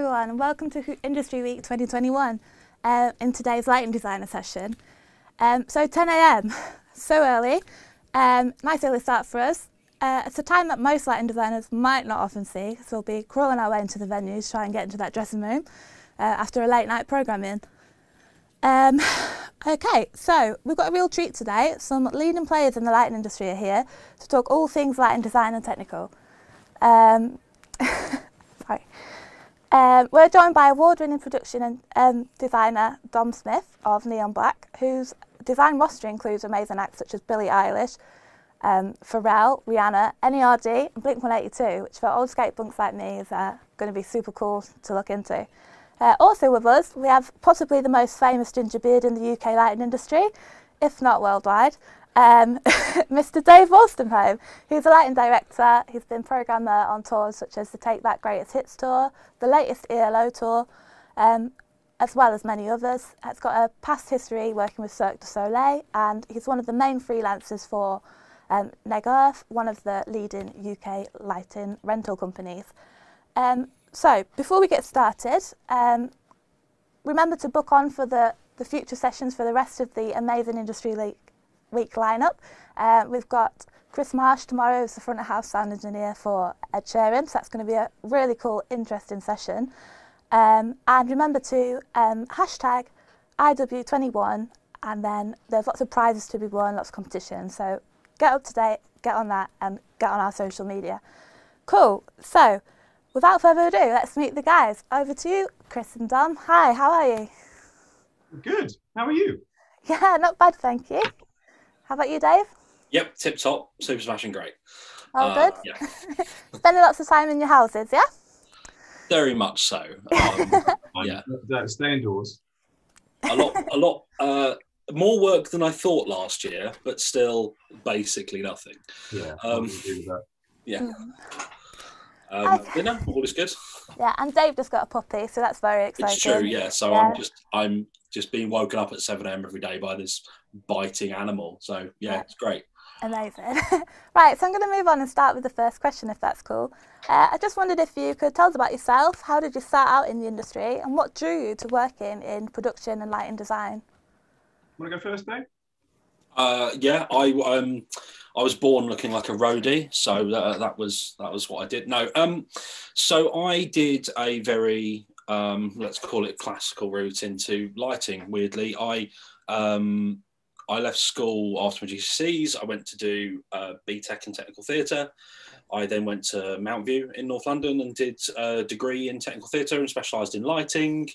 everyone, and welcome to Industry Week 2021 in today's lighting designer session. So 10 a.m, so early, nice early start for us. It's a time that most lighting designers might not often see, so we'll be crawling our way into the venues, try and get into that dressing room after a late night programming. Okay, so we've got a real treat today. Some leading players in the lighting industry are here to talk all things lighting design and technical. Sorry. We're joined by award-winning production and designer Dom Smith of Neon Black, whose design roster includes amazing acts such as Billie Eilish, Pharrell, Rihanna, NERD and Blink-182, which for old skate punks like me is going to be super cool to look into. Also with us, we have possibly the most famous ginger beard in the UK lighting industry, if not worldwide, Mr. Dave Wolstenholme, who's a lighting director. He's been programmer on tours such as the Take That Greatest Hits tour, the latest ELO tour, as well as many others. He's got a past history working with Cirque du Soleil, and he's one of the main freelancers for Neg Earth, one of the leading UK lighting rental companies. So before we get started, remember to book on for the future sessions for the rest of the amazing Industry Week lineup. We've got Chris Marsh tomorrow as the front of house sound engineer for Ed Sheeran, so that's going to be a really cool, interesting session. And remember to hashtag IW21, and then there's lots of prizes to be won, lots of competition. So get up to date, get on that, and get on our social media. Cool. So without further ado, let's meet the guys. Over to you, Chris and Dom. Hi, how are you? Good. How are you? Yeah, not bad, thank you. How about you, Dave? Yep, tip top, super smashing great. All good? Yeah. Spending lots of time in your houses, yeah? Very much so. Yeah. Stay indoors. A lot more work than I thought last year, but still basically nothing. Yeah. Yeah. Okay. You know, all is good. Yeah, and Dave just got a puppy, so that's very exciting. It's true, yeah. So yeah. I'm just being woken up at 7 a.m. every day by this biting animal. So yeah, it's great. Amazing. Right, so I'm going to move on and start with the first question, if that's cool. I just wondered if you could tell us about yourself. How did you start out in the industry, and what drew you to working in production and lighting design? Want to go first, Dave? Yeah, I was born looking like a roadie, so that was what I did. No, so I did a very let's call it classical route into lighting. Weirdly, I left school after my GCSEs. I went to do BTEC in technical theatre. I then went to Mount View in North London and did a degree in technical theatre and specialised in lighting.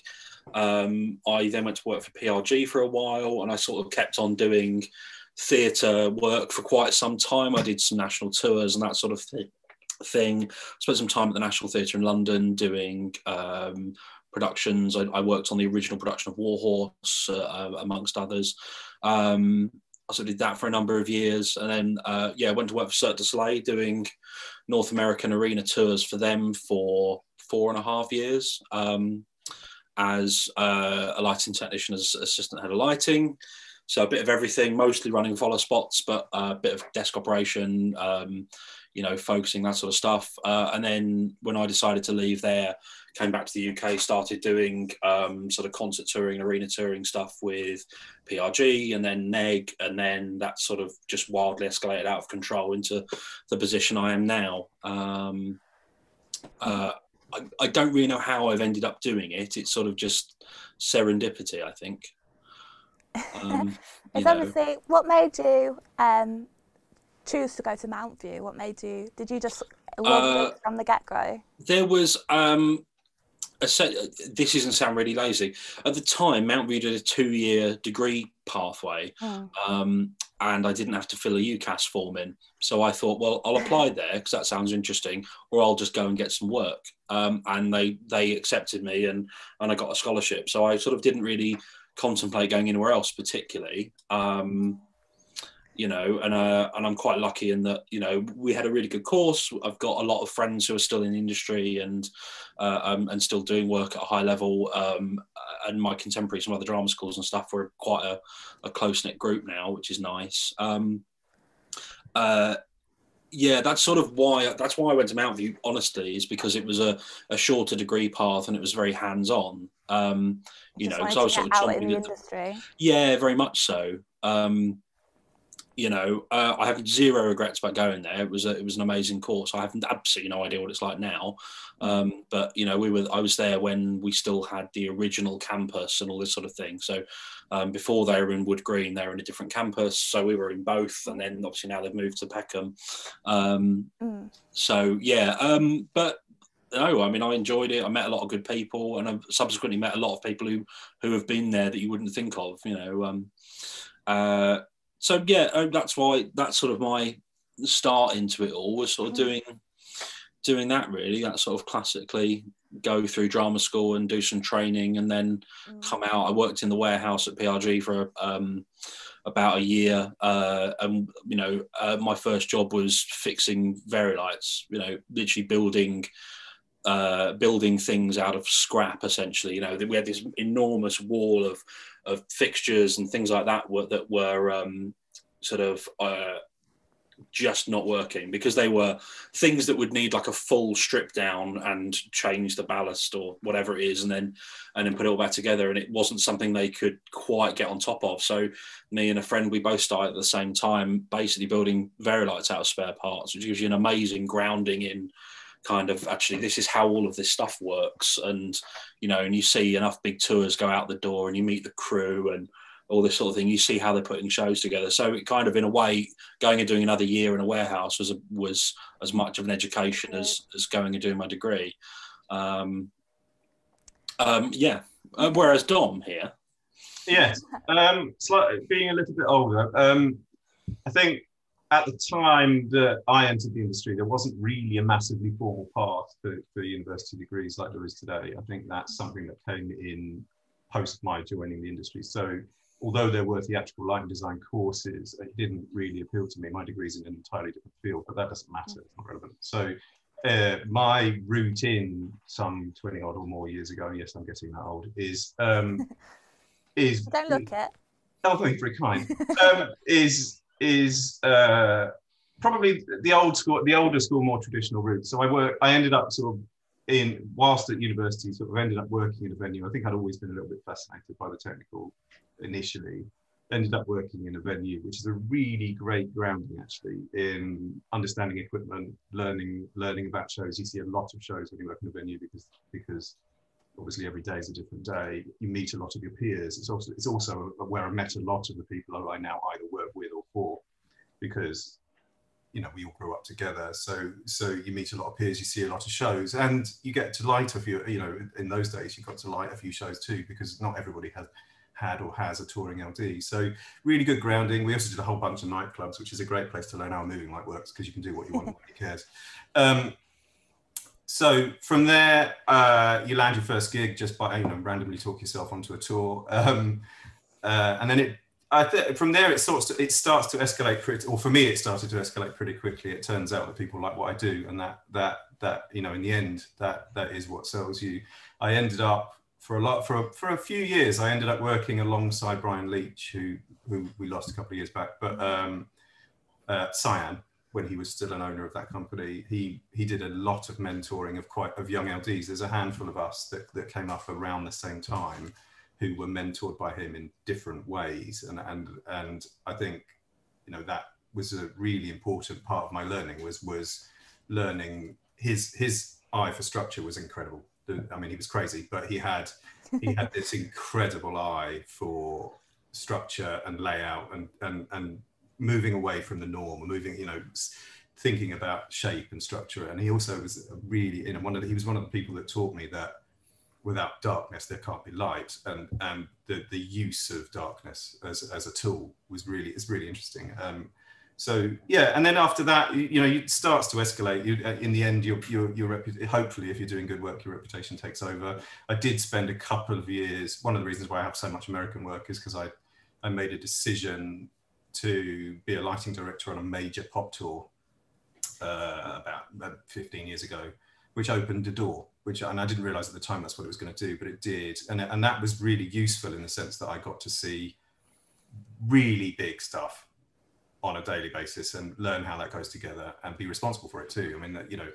I then went to work for PRG for a while, and I sort of kept on doing theatre work for quite some time. I did some national tours and that sort of thing. Spent some time at the National Theatre in London doing productions. I worked on the original production of Warhorse, amongst others. I sort of did that for a number of years, and then went to work for Cirque du Soleil doing North American arena tours for them for 4.5 years as a lighting technician, as assistant head of lighting. So a bit of everything, mostly running follow spots, but a bit of desk operation, focusing, that sort of stuff. And then when I decided to leave there, came back to the UK, started doing sort of concert touring, arena touring stuff with PRG and then Neg, and then that sort of just wildly escalated out of control into the position I am now. I don't really know how I've ended up doing it. It's sort of just serendipity, I think. It's obviously, what made you choose to go to Mount View? What made you, did you just love it from the get-go? There was, this doesn't sound really lazy. At the time, Mount View did a 2-year degree pathway, and I didn't have to fill a UCAS form in. So I thought, well, I'll apply there because that sounds interesting, or I'll just go and get some work. And they accepted me, and I got a scholarship. So I sort of didn't really contemplate going anywhere else particularly, and I'm quite lucky in that, we had a really good course. I've got a lot of friends who are still in the industry and still doing work at a high level, and my contemporaries from other drama schools and stuff, we're quite a close-knit group now, which is nice. Yeah, that's sort of why. That's why I went to Mountview. Honestly, is because it was a shorter degree path and it was very hands-on. You Just know, because wanted I to was get sort of out in chomping the at the, industry. yeah, very much so. You know, I have zero regrets about going there. It was an amazing course. I have absolutely no idea what it's like now, but you know, I was there when we still had the original campus and all this sort of thing. So before they were in Wood Green, they were in a different campus. So we were in both, and then obviously now they've moved to Peckham. So yeah, but no, I mean, I enjoyed it. I met a lot of good people, and I've subsequently met a lot of people who have been there that you wouldn't think of. You know. So yeah, that's sort of my start into it all, was sort of doing that really. That sort of classically go through drama school and do some training, and then come out. I worked in the warehouse at PRG for about a year, and you know, my first job was fixing Vari-Lights. You know, literally building things out of scrap, essentially. You know, we had this enormous wall of fixtures and things like that were sort of just not working, because they were things that would need like a full strip down and change the ballast or whatever it is, and then put it all back together, and it wasn't something they could quite get on top of. So me and a friend, we both started at the same time, basically building Vari-Lights out of spare parts, which gives you an amazing grounding in kind of, actually, this is how all of this stuff works. And you know, and you see enough big tours go out the door, and you meet the crew and all this sort of thing. You see how they're putting shows together. So it kind of, in a way, going and doing another year in a warehouse was as much of an education as going and doing my degree. Yeah. Whereas Dom here. Yes. Slightly being a little bit older. I think at the time that I entered the industry, there wasn't really a massively formal path for university degrees like there is today. I think that's something that came in post my joining the industry. So although there were theatrical lighting design courses, it didn't really appeal to me. My degree's in an entirely different field, but that doesn't matter, it's not relevant. So my route in some 20 odd or more years ago, yes, I'm getting that old, is Don't look it. Oh, thank you, very kind. Is probably the older school, more traditional route. So I ended up sort of whilst at university, sort of ended up working in a venue. I think I'd always been a little bit fascinated by the technical initially. Ended up working in a venue, which is a really great grounding actually in understanding equipment, learning about shows. You see a lot of shows when you work in a venue because obviously every day is a different day. You meet a lot of your peers. It's also where I met a lot of the people who I now either work with or for, because you know, we all grew up together. So you meet a lot of peers, you see a lot of shows, and you get to light a few, you know, in those days you got to light a few shows too, because not everybody had or has a touring LD. So really good grounding. We also did a whole bunch of nightclubs, which is a great place to learn how moving light works, because you can do what you want, nobody cares. So from there, you land your first gig just by, you know, randomly talk yourself onto a tour. And then from there, it starts to escalate pretty, or for me, it started to escalate pretty quickly. It turns out that people like what I do, and that you know, in the end, that is what sells you. I ended up for a few years, I ended up working alongside Brian Leach, who we lost a couple of years back, but Cyan, when he was still an owner of that company, he did a lot of mentoring of young LDs. There's a handful of us that came up around the same time who were mentored by him in different ways. And I think, you know, that was a really important part of my learning, was learning his eye for structure was incredible. I mean, he was crazy, but he had this incredible eye for structure and layout and moving away from the norm, moving, you know, thinking about shape and structure. And he also was really, you know, he was one of the people that taught me that without darkness there can't be light, and the use of darkness as a tool is really interesting. So yeah, and then after that, you know, it starts to escalate. In the end, hopefully, if you're doing good work, your reputation takes over. I did spend a couple of years. One of the reasons why I have so much American work is because I made a decision to be a lighting director on a major pop tour about 15 years ago, which opened a door, and I didn't realize at the time that's what it was going to do, but it did. And that was really useful in the sense that I got to see really big stuff on a daily basis and learn how that goes together and be responsible for it too. I mean, that, you know,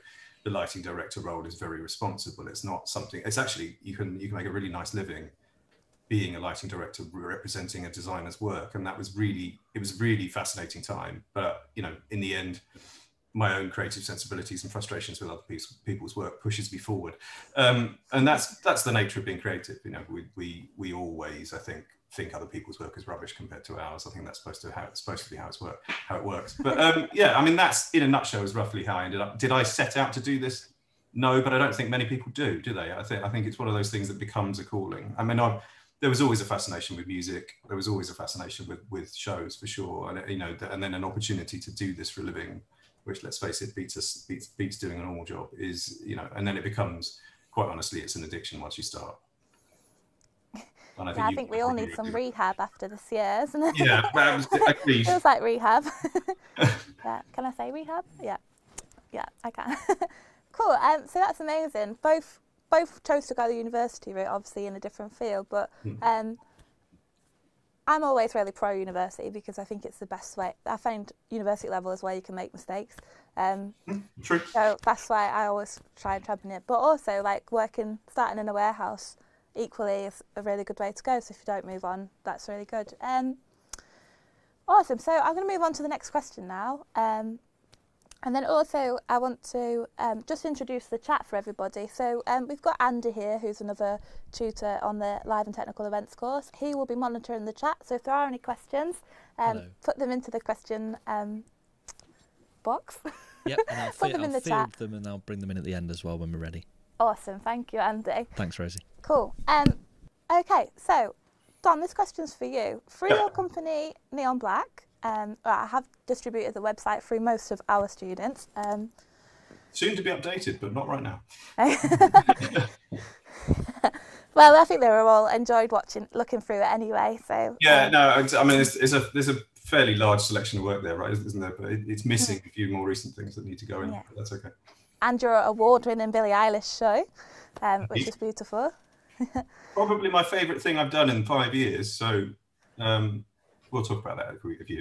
the lighting director role is very responsible. It's not something, it's actually, you can make a really nice living being a lighting director representing a designer's work. And it was really fascinating time. But, you know, in the end, my own creative sensibilities and frustrations with other people's work pushes me forward. And that's the nature of being creative. You know, we always, I think other people's work is rubbish compared to ours. I think that's supposed to be how it works. But yeah, I mean, that's in a nutshell is roughly how I ended up. Did I set out to do this? No, but I don't think many people do they? I think it's one of those things that becomes a calling. I mean, there was always a fascination with music. There was always a fascination with shows, for sure. And, you know, and then an opportunity to do this for a living, which, let's face it, beats doing a normal job, is, you know, and then it becomes, quite honestly, it's an addiction once you start. And I think we all need some rehab after this year, isn't it? Yeah, agreed. Feels like rehab. Yeah. Can I say rehab? Yeah, I can. Cool. So that's amazing. Both chose to go the university route, obviously in a different field, but I'm always really pro university because I think it's the best way. I find university level is where you can make mistakes. True. So that's why I always try and champion it. But also, like, starting in a warehouse equally is a really good way to go. So if you don't move on, that's really good. Awesome. So I'm going to move on to the next question now. And then also I want to just introduce the chat for everybody. So we've got Andy here, who's another tutor on the Live and Technical Events course. He will be monitoring the chat. So if there are any questions, put them into the question box. Yep, and I'll put them in the chat. Them and I'll bring them in at the end as well when we're ready. Awesome. Thank you, Andy. Thanks, Rosie. Cool. Okay, so Don, this question's for you. Through your company, Neon Black, I have distributed the website through most of our students. Soon to be updated, but not right now. Well, I think they were all enjoyed looking through it anyway. So yeah, no, I mean, there's a fairly large selection of work there, right? Isn't there? But it's missing a few more recent things that need to go in. Yeah. But that's okay. And your award-winning Billie Eilish show, which is beautiful. Probably my favourite thing I've done in 5 years. So we'll talk about that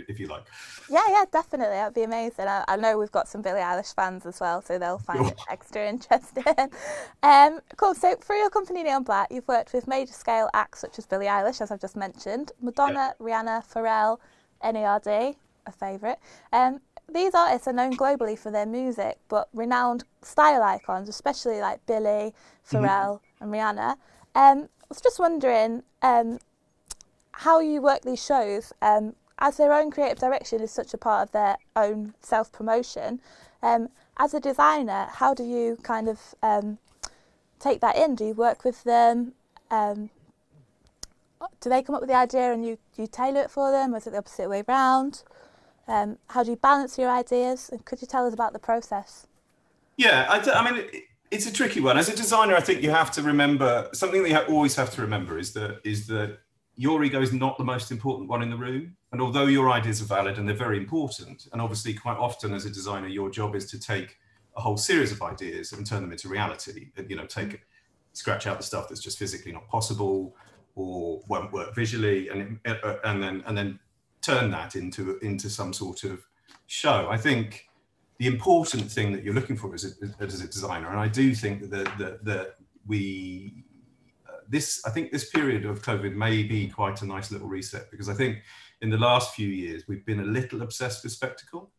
if you like. Yeah, definitely. That'd be amazing. I know we've got some Billie Eilish fans as well, so they'll find it extra interesting. Cool. So through your company Neon Black, you've worked with major scale acts such as Billie Eilish, as I've just mentioned, Madonna, Rihanna, Pharrell, NERD, a favourite. These artists are known globally for their music, but renowned style icons, especially like Billie, Pharrell, and Rihanna. I was just wondering how you work these shows, as their own creative direction is such a part of their own self-promotion. As a designer, how do you kind of take that in? Do you work with them? Do they come up with the idea and you tailor it for them, or is it the opposite way around? How do you balance your ideas? And could you tell us about the process? Yeah, I mean, it's a tricky one. As a designer, I think you have to remember, something that you always have to remember is that your ego is not the most important one in the room. And although your ideas are valid and they're very important, and obviously quite often as a designer, your job is to take a whole series of ideas and turn them into reality. You know, scratch out the stuff that's just physically not possible or won't work visually, and then turn that into some sort of show. I think the important thing that you're looking for as a designer, and I do think that I think this period of COVID may be quite a nice little reset, because I think in the last few years we've been a little obsessed with spectacle.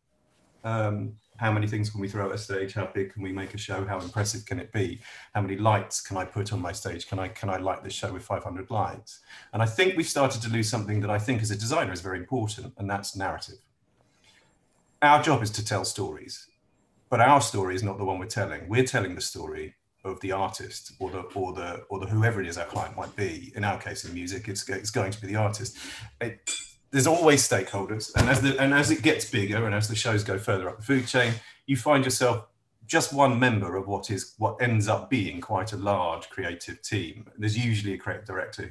How many things can we throw at a stage? How big can we make a show? How impressive can it be? How many lights can I put on my stage? Can I light this show with 500 lights? And I think we've started to lose something that I think as a designer is very important, and that's narrative. Our job is to tell stories, but our story is not the one we're telling. We're telling the story of the artist or the whoever it is our client might be. In our case, in music, it's going to be the artist. There's always stakeholders, and as it gets bigger and as the shows go further up the food chain, you find yourself just one member of what ends up being quite a large creative team. There's usually a creative director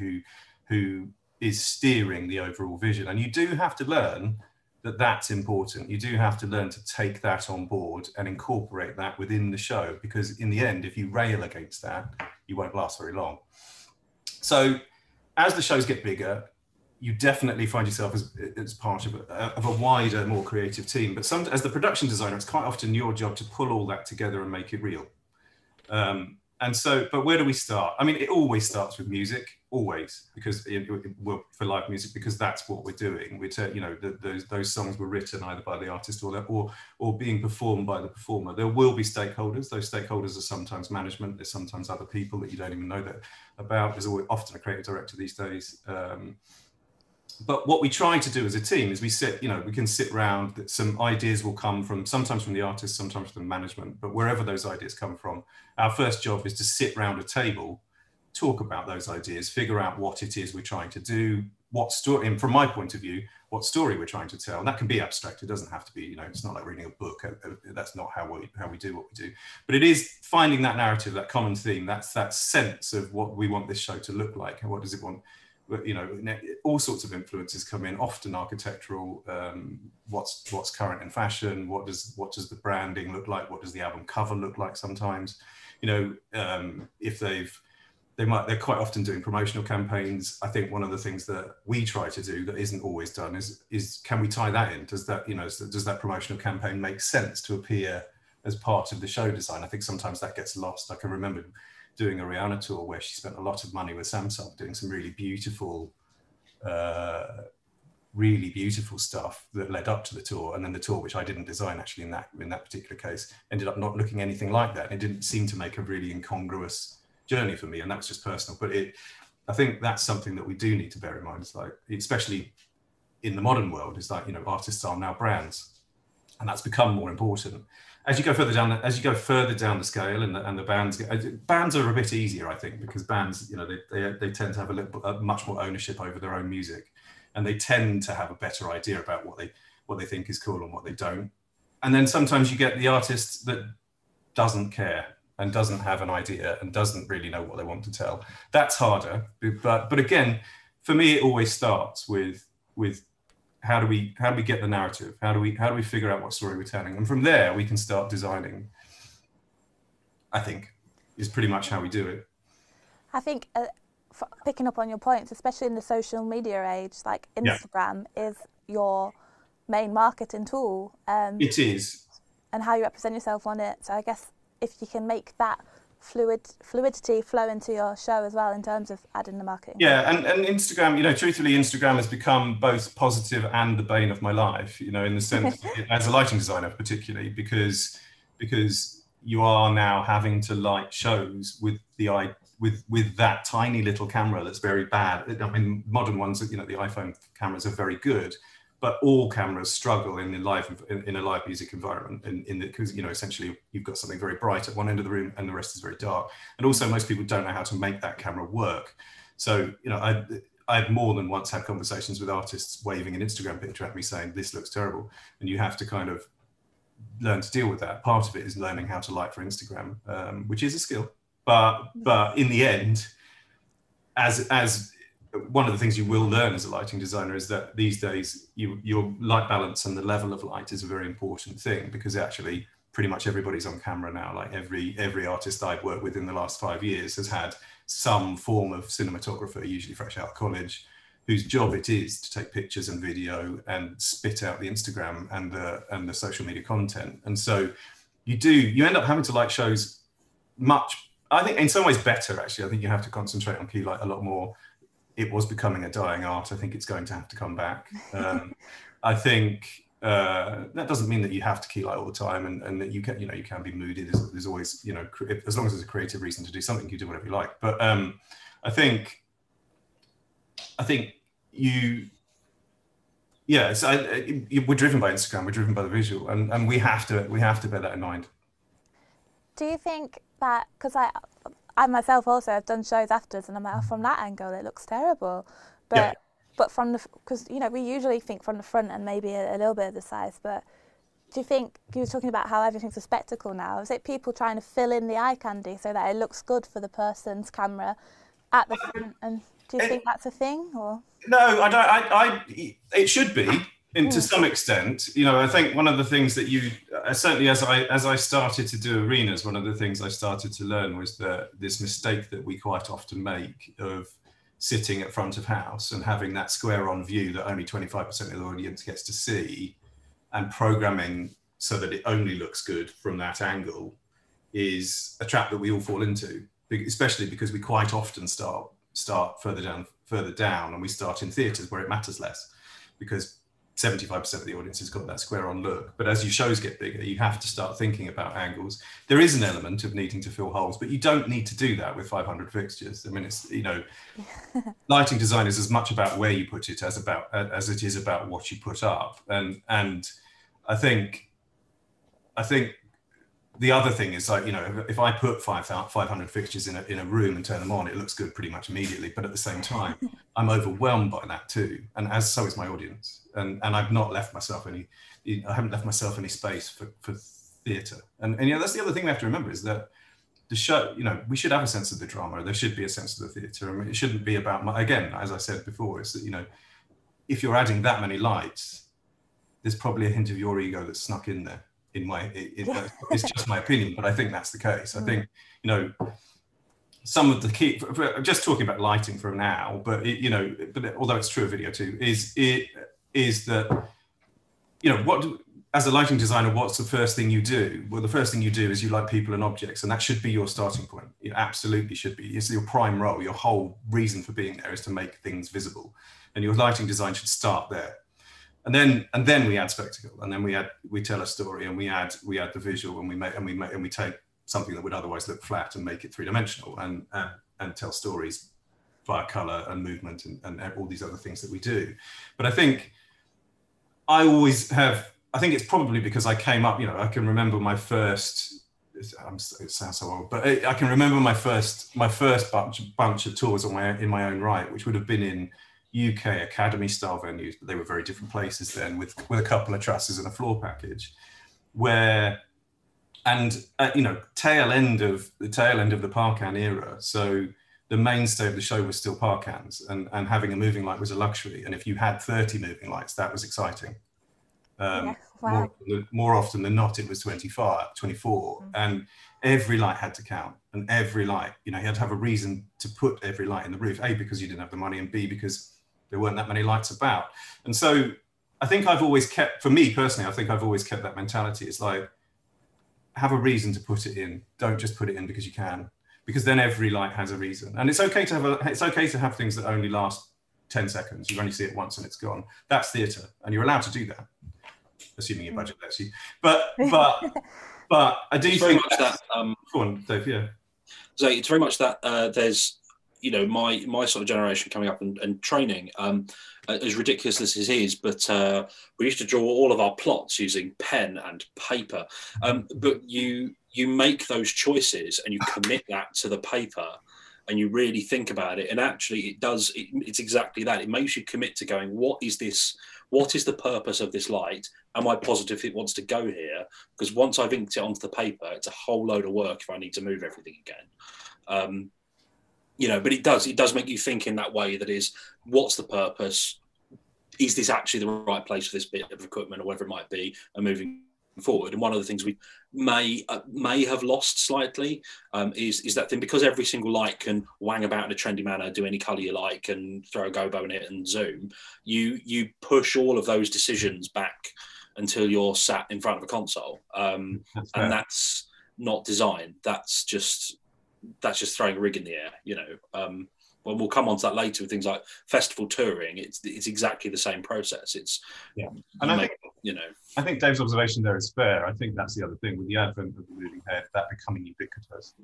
who is steering the overall vision, and you do have to learn that that's important. You do have to learn to take that on board and incorporate that within the show, because in the end, if you rail against that, you won't last very long. So as the shows get bigger, you definitely find yourself as part of a wider, more creative team. But as the production designer, it's quite often your job to pull all that together and make it real. And so, but where do we start? I mean, it always starts with music, always, because for live music, because that's what we're doing. Those songs were written either by the artist or being performed by the performer. There will be stakeholders. Those stakeholders are sometimes management. There's sometimes other people that you don't even know that about. There's always often a creative director these days. But what we try to do as a team is we can sit around, some ideas will come sometimes from the artist, sometimes from the management, but wherever those ideas come from, our first job is to sit around a table, talk about those ideas, figure out what it is we're trying to do, what story, and from my point of view, what story we're trying to tell. And that can be abstract. It doesn't have to be, it's not like reading a book. That's not how we do what we do. But it is finding that narrative, that common theme, that's that sense of what we want this show to look like and what does it want. All sorts of influences come in, often architectural, what's current in fashion, what does the branding look like, what does the album cover look like sometimes, if they're quite often doing promotional campaigns. I think one of the things that we try to do that isn't always done is can we tie that in? Does that promotional campaign make sense to appear as part of the show design? I think sometimes that gets lost. I can remember doing a Rihanna tour where she spent a lot of money with Samsung doing some really beautiful stuff that led up to the tour. And then the tour, which I didn't design actually in that particular case, ended up not looking anything like that. It didn't seem to make a really incongruous journey for me. And that was just personal. But I think that's something that we do need to bear in mind. It's like, especially in the modern world, is like, artists are now brands. And that's become more important. As you go further down the scale, and the bands are a bit easier, I think, because bands, they tend to have much more ownership over their own music, and they tend to have a better idea about what they think is cool and what they don't. And then sometimes you get the artist that doesn't care and doesn't have an idea and doesn't really know what they want to tell. That's harder, but again, for me, it always starts with how do we get the narrative? How do we figure out what story we're telling? And from there, we can start designing, I think, is pretty much how we do it. I think picking up on your points, especially in the social media age, like Instagram is your main marketing tool. It is. And how you represent yourself on it. So I guess if you can make that fluidity flow into your show as well in terms of adding the marketing. Yeah, and Instagram, truthfully, Instagram has become both positive and the bane of my life, in the sense, as a lighting designer particularly, because you are now having to light shows with that tiny little camera that's very bad. I mean, modern ones, the iPhone cameras are very good, but all cameras struggle in a live music environment, because essentially you've got something very bright at one end of the room and the rest is very dark. And also most people don't know how to make that camera work. So I've more than once had conversations with artists waving an Instagram picture at me saying this looks terrible, and you have to kind of learn to deal with that. Part of it is learning how to light for Instagram, which is a skill, but in the end, as one of the things you will learn as a lighting designer is that these days your light balance and the level of light is a very important thing, because actually pretty much everybody's on camera now. Like every artist I've worked with in the last 5 years has had some form of cinematographer, usually fresh out of college, whose job it is to take pictures and video and spit out the Instagram and the social media content. And so you end up having to light shows much, I think in some ways better actually. I think you have to concentrate on key light a lot more. It was becoming a dying art. I think it's going to have to come back. I think that doesn't mean that you have to key light all the time, and that you can be moody. There's always, as long as there's a creative reason to do something, you do whatever you like. But I think we're driven by Instagram. We're driven by the visual, and we have to bear that in mind. Do you think that, because I myself also have done shows afterwards, and I'm like, from that angle it looks terrible, but because we usually think from the front and maybe a little bit of the sides, but do you think, you were talking about how everything's a spectacle now, is it people trying to fill in the eye candy so that it looks good for the person's camera at the front, and do you think that's a thing? Or no, I don't. It should be, to some extent. I think one of the things that certainly as I started to do arenas, one of the things I started to learn was that this mistake that we quite often make of sitting at front of house and having that square on view that only 25% of the audience gets to see, and programming so that it only looks good from that angle, is a trap that we all fall into, especially because we quite often start further down, and we start in theatres where it matters less, because 75% of the audience has got that square on look. But as your shows get bigger, you have to start thinking about angles. There is an element of needing to fill holes, but you don't need to do that with 500 fixtures. I mean, it's, you know, lighting design is as much about where you put it as it is about what you put up. And I think the other thing is, like, you know, if I put 500 fixtures in a room and turn them on, it looks good pretty much immediately. But at the same time, I'm overwhelmed by that too, and so is my audience. And I've not left myself I haven't left myself any space for theatre. And you know, that's the other thing we have to remember, is that the show, you know, we should have a sense of the drama. There should be a sense of the theatre. I mean, it shouldn't be about, again, as I said before, is that, you know, if you're adding that many lights, there's probably a hint of your ego that's snuck in there. It's just my opinion, but I think that's the case. I think, you know, some of the key, just talking about lighting for now, but you know, but although it's true of video too, is that, you know, as a lighting designer, what's the first thing you do? Well, the first thing you do is you light people and objects, and that should be your starting point. It absolutely should be. It's your prime role. Your whole reason for being there is to make things visible, and your lighting design should start there. And then we add spectacle, and then we tell a story, and we add the visual, and we take something that would otherwise look flat and make it three-dimensional, and tell stories via color and movement and all these other things that we do. But I think it's probably because I came up, you know, I can remember my first, it sounds so old, but I can remember my first bunch of tours in my own right, which would have been in UK academy style venues, but they were very different places then, with a couple of trusses and a floor package, you know, tail end of the Parkan era. So the mainstay of the show was still Parkans, and having a moving light was a luxury. And if you had 30 moving lights, that was exciting. Wow. More often than not, it was 24, and every light had to count, and every light, you know, you had to have a reason to put every light in the roof, A, because you didn't have the money, and B, because there weren't that many lights about. And so I think I've always kept, for me personally, I think I've always kept that mentality. It's like, have a reason to put it in. Don't just put it in because you can, because then every light has a reason. And it's okay to have things that only last 10 seconds. You only see it once and it's gone. That's theatre, and you're allowed to do that, assuming your budget lets you. But I do think that. Go on, Dave. Yeah. So it's very much that there's, you know, my sort of generation coming up and training, as ridiculous as it is, but we used to draw all of our plots using pen and paper. But you make those choices and you commit that to the paper, and you really think about it. And actually, it's exactly that. It makes you commit to going, what is this? What is the purpose of this light? Am I positive it wants to go here? Because once I've inked it onto the paper, it's a whole load of work if I need to move everything again. You know, but it does make you think in that way, that is, what's the purpose? Is this actually the right place for this bit of equipment, or whatever it might be, and moving forward? And one of the things we may have lost slightly is that thing, because every single light can wang about in a trendy manner, do any colour you like, and throw a gobo in it and zoom. You push all of those decisions back until you're sat in front of a console, and that's not design. That's just throwing a rig in the air, you know. Well, we'll come on to that later with things like festival touring. It's exactly the same process. It's, yeah, and I think, you know, I think Dave's observation there is fair. I think that's the other thing with the advent of the moving head, that becoming ubiquitous.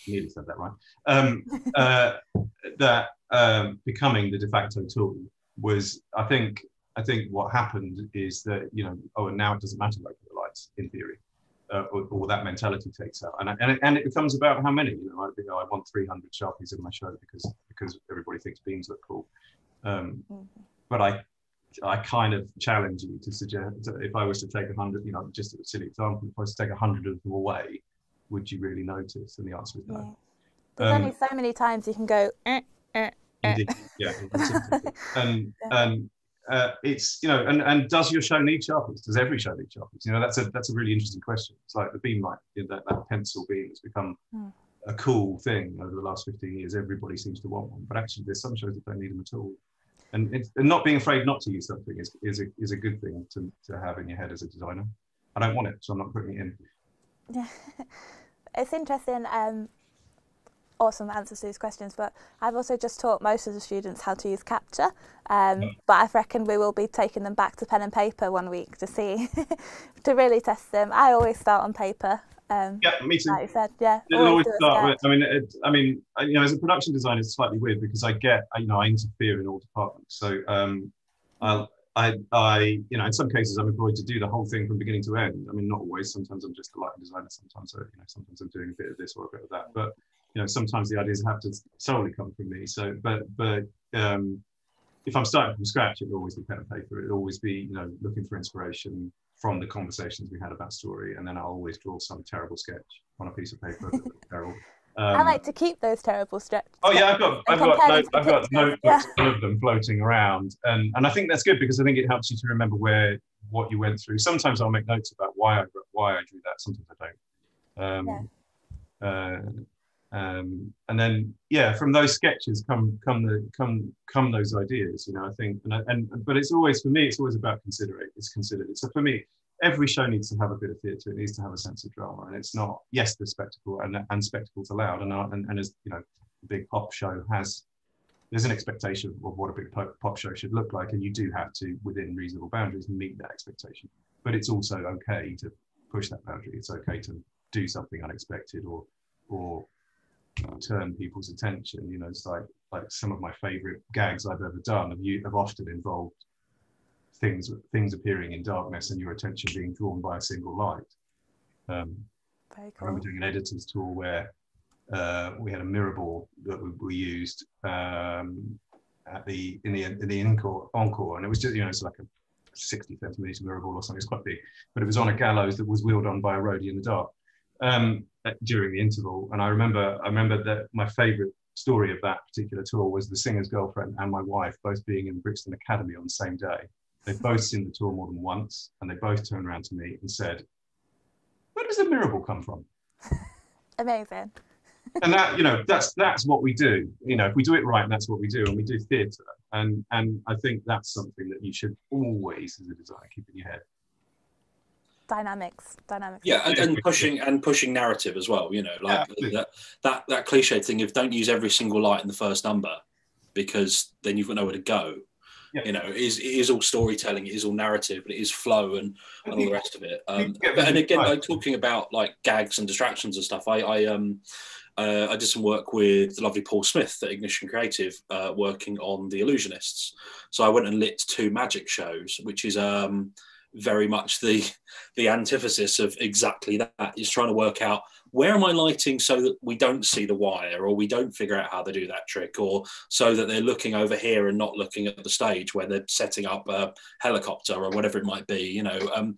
Nearly said that right. That becoming the de facto tool was, I think what happened is that, you know, and now it doesn't matter about the lights in theory. Or that mentality takes out, and it becomes about how many. You know, I want 300 Sharpies in my show because everybody thinks beams look cool. But I kind of challenge you to suggest, if I was to take 100, you know, just a silly example, if I was to take 100 of them away, would you really notice? And the answer is no. There's only so many times you can go. Indeed, yeah. And it's, you know, and does your show need Sharpies? Does every show need Sharpies? You know, that's a really interesting question. It's like the beam light, you know, that pencil beam has become a cool thing over the last 15 years. Everybody seems to want one, but actually there's some shows that don't need them at all. And not being afraid not to use something is a good thing to have in your head as a designer. I don't want it, so I'm not putting it in. Yeah, it's interesting. Awesome answers to these questions, but I've also just taught most of the students how to use Capture, but I reckon we will be taking them back to pen and paper one week to see, to really test them. I always start on paper. Yeah, me too. Like you said, yeah. It'll always start with, I mean, you know, as a production designer, it's slightly weird because I interfere in all departments. So you know, in some cases I'm employed to do the whole thing from beginning to end. I mean, not always. Sometimes I'm just a lighting designer. Sometimes, you know, sometimes I'm doing a bit of this or a bit of that. But you know, sometimes the ideas have to solely come from me. So, but if I'm starting from scratch, it'll always be pen and paper. It'll always be, you know, looking for inspiration from the conversations we had about story, and then I'll always draw some terrible sketch on a piece of paper that looks terrible. I like to keep those terrible sketches. Oh yeah, I've got notebooks full of them floating around, and I think that's good because I think it helps you to remember what you went through. Sometimes I'll make notes about why I drew that. Sometimes I don't. And then from those sketches come those ideas. You know, I think, but it's always, for me, it's always about considered. So for me, every show needs to have a bit of theatre. It needs to have a sense of drama, and it's not, yes, there's spectacle, and spectacle's allowed, and as you know, the big pop show there's an expectation of what a big pop show should look like, and you do have to, within reasonable boundaries, meet that expectation. But it's also okay to push that boundary. It's okay to do something unexpected or turn people's attention. You know, it's like some of my favourite gags I've ever done have often involved things appearing in darkness and your attention being drawn by a single light. Very cool. I remember doing an editor's tour where we had a mirror ball that we used in the encore, and it was just, you know, it's like a 60 centimetre mirror ball or something. It's quite big, but it was on a gallows that was wheeled on by a roadie in the dark during the interval. And I remember that my favourite story of that particular tour was the singer's girlfriend and my wife both being in Brixton Academy on the same day. They'd both seen the tour more than once, and they both turned around to me and said, "Where does the mirror ball come from?" Amazing. And that, you know, that's what we do. You know, if we do it right, that's what we do, and we do theatre. And I think that's something that you should always, as a designer, keep in your head. Dynamics. Yeah, and pushing narrative as well. You know, like that cliche thing of don't use every single light in the first number, because then you've got nowhere to go. Yeah. You know, it is all storytelling, it is all narrative, but it is flow and all the rest of it. And again, like talking about like gags and distractions and stuff, I did some work with the lovely Paul Smith at Ignition Creative, working on The Illusionists. So I went and lit 2 magic shows, which is very much the antithesis of exactly that. Is trying to work out, where am I lighting so that we don't see the wire, or we don't figure out how they do that trick, or so that they're looking over here and not looking at the stage where they're setting up a helicopter or whatever it might be. You know,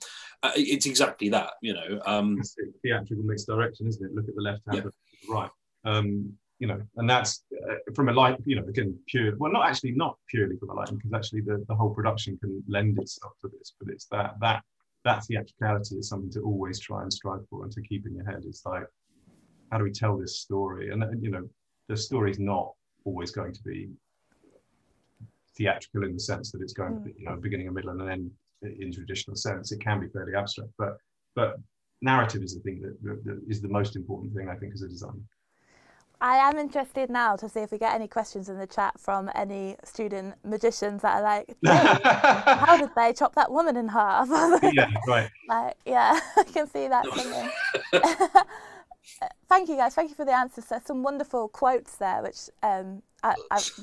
it's exactly that. You know, it's theatrical misdirection, isn't it? Look at the left hand, look at the right. You know, and that's from a light, you know, again, not purely from a lighting, because actually the whole production can lend itself to this, but it's that theatricality is something to always try and strive for and to keep in your head. It's like, how do we tell this story? And you know, the story's not always going to be theatrical in the sense that it's going to be, you know, beginning, a middle, and an end in traditional sense. It can be fairly abstract, but narrative is the thing that is the most important thing, I think, as a designer. I am interested now to see if we get any questions in the chat from any student magicians that are like, how did they chop that woman in half? Yeah, right. Like, yeah, I can see that coming. Thank you guys, thank you for the answers. There's some wonderful quotes there, which I'm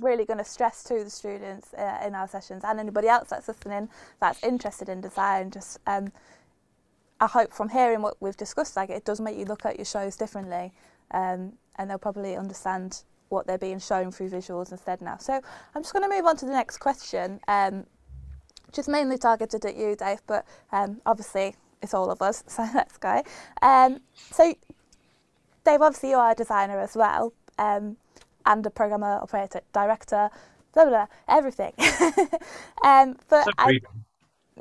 really going to stress to the students in our sessions, and anybody else that's listening that's interested in design. Just I hope from hearing what we've discussed, like, it does make you look at your shows differently. And they'll probably understand what they're being shown through visuals instead now. So I'm just going to move on to the next question, which is mainly targeted at you, Dave, but obviously it's all of us, so let's go. So Dave, obviously you are a designer as well, and a programmer, operator, director, blah, blah, blah, everything. But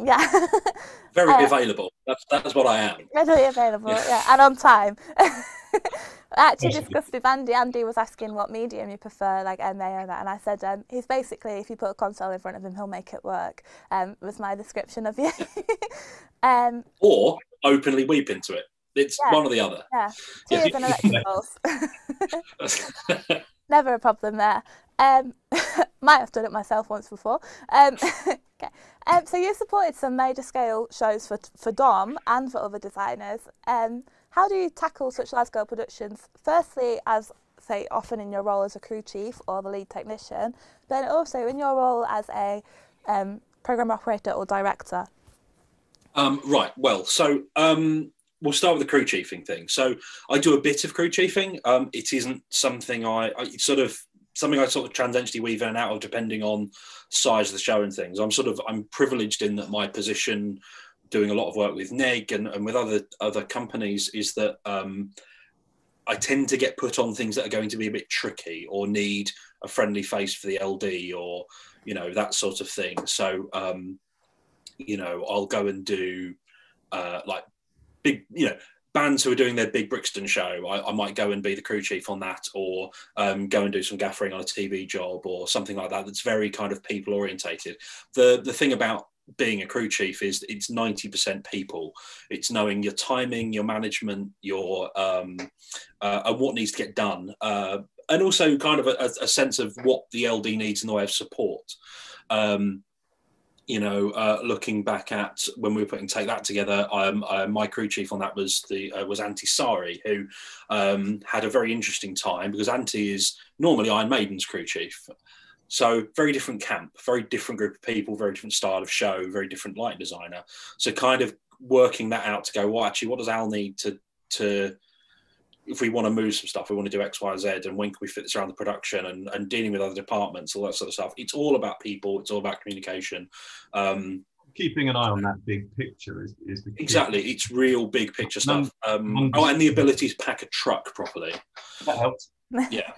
yeah. Very available. That's what I am. Readily available, yeah, and on time. I actually discussed with Andy. Andy was asking what medium you prefer, like MA or that, and I said he's basically, if you put a console in front of him, he'll make it work. Was my description of you. Or openly weep into it. It's one or the other. Yeah, tears and electricals. Never a problem there. Might have done it myself once before. Okay. So you supported some major scale shows for Dom and for other designers. How do you tackle such large scale productions? Firstly, as say often in your role as a crew chief or the lead technician, then also in your role as a program operator or director. Right. Well, so we'll start with the crew chiefing thing. So I do a bit of crew chiefing. It isn't something it's sort of something I sort of tangentially weave in and out of depending on size of the show and things. I'm privileged in that my position doing a lot of work with NEG and with other companies is that I tend to get put on things that are going to be a bit tricky or need a friendly face for the LD or, that sort of thing. So, I'll go and do like big, bands who are doing their big Brixton show. I might go and be the crew chief on that, or go and do some gaffering on a TV job or something like that. That's very kind of people orientated. The thing about being a crew chief is it's 90% people. It's knowing your timing, your management, your and what needs to get done, and also kind of a sense of what the LD needs in the way of support. Looking back at when we were putting Take That together, my crew chief on that was Antti Saari, who had a very interesting time because Antti is normally Iron Maiden's crew chief. So very different camp, very different group of people, very different style of show, very different lighting designer. So kind of working that out to go, well, actually, what does Al need to if we want to move some stuff, we want to do X, Y, Z, and when can we fit this around the production and dealing with other departments, all that sort of stuff. It's all about people. It's all about communication. Keeping an eye on that big picture is the key. Exactly. It's real big picture stuff. And the ability to pack a truck properly. That helps. Yeah.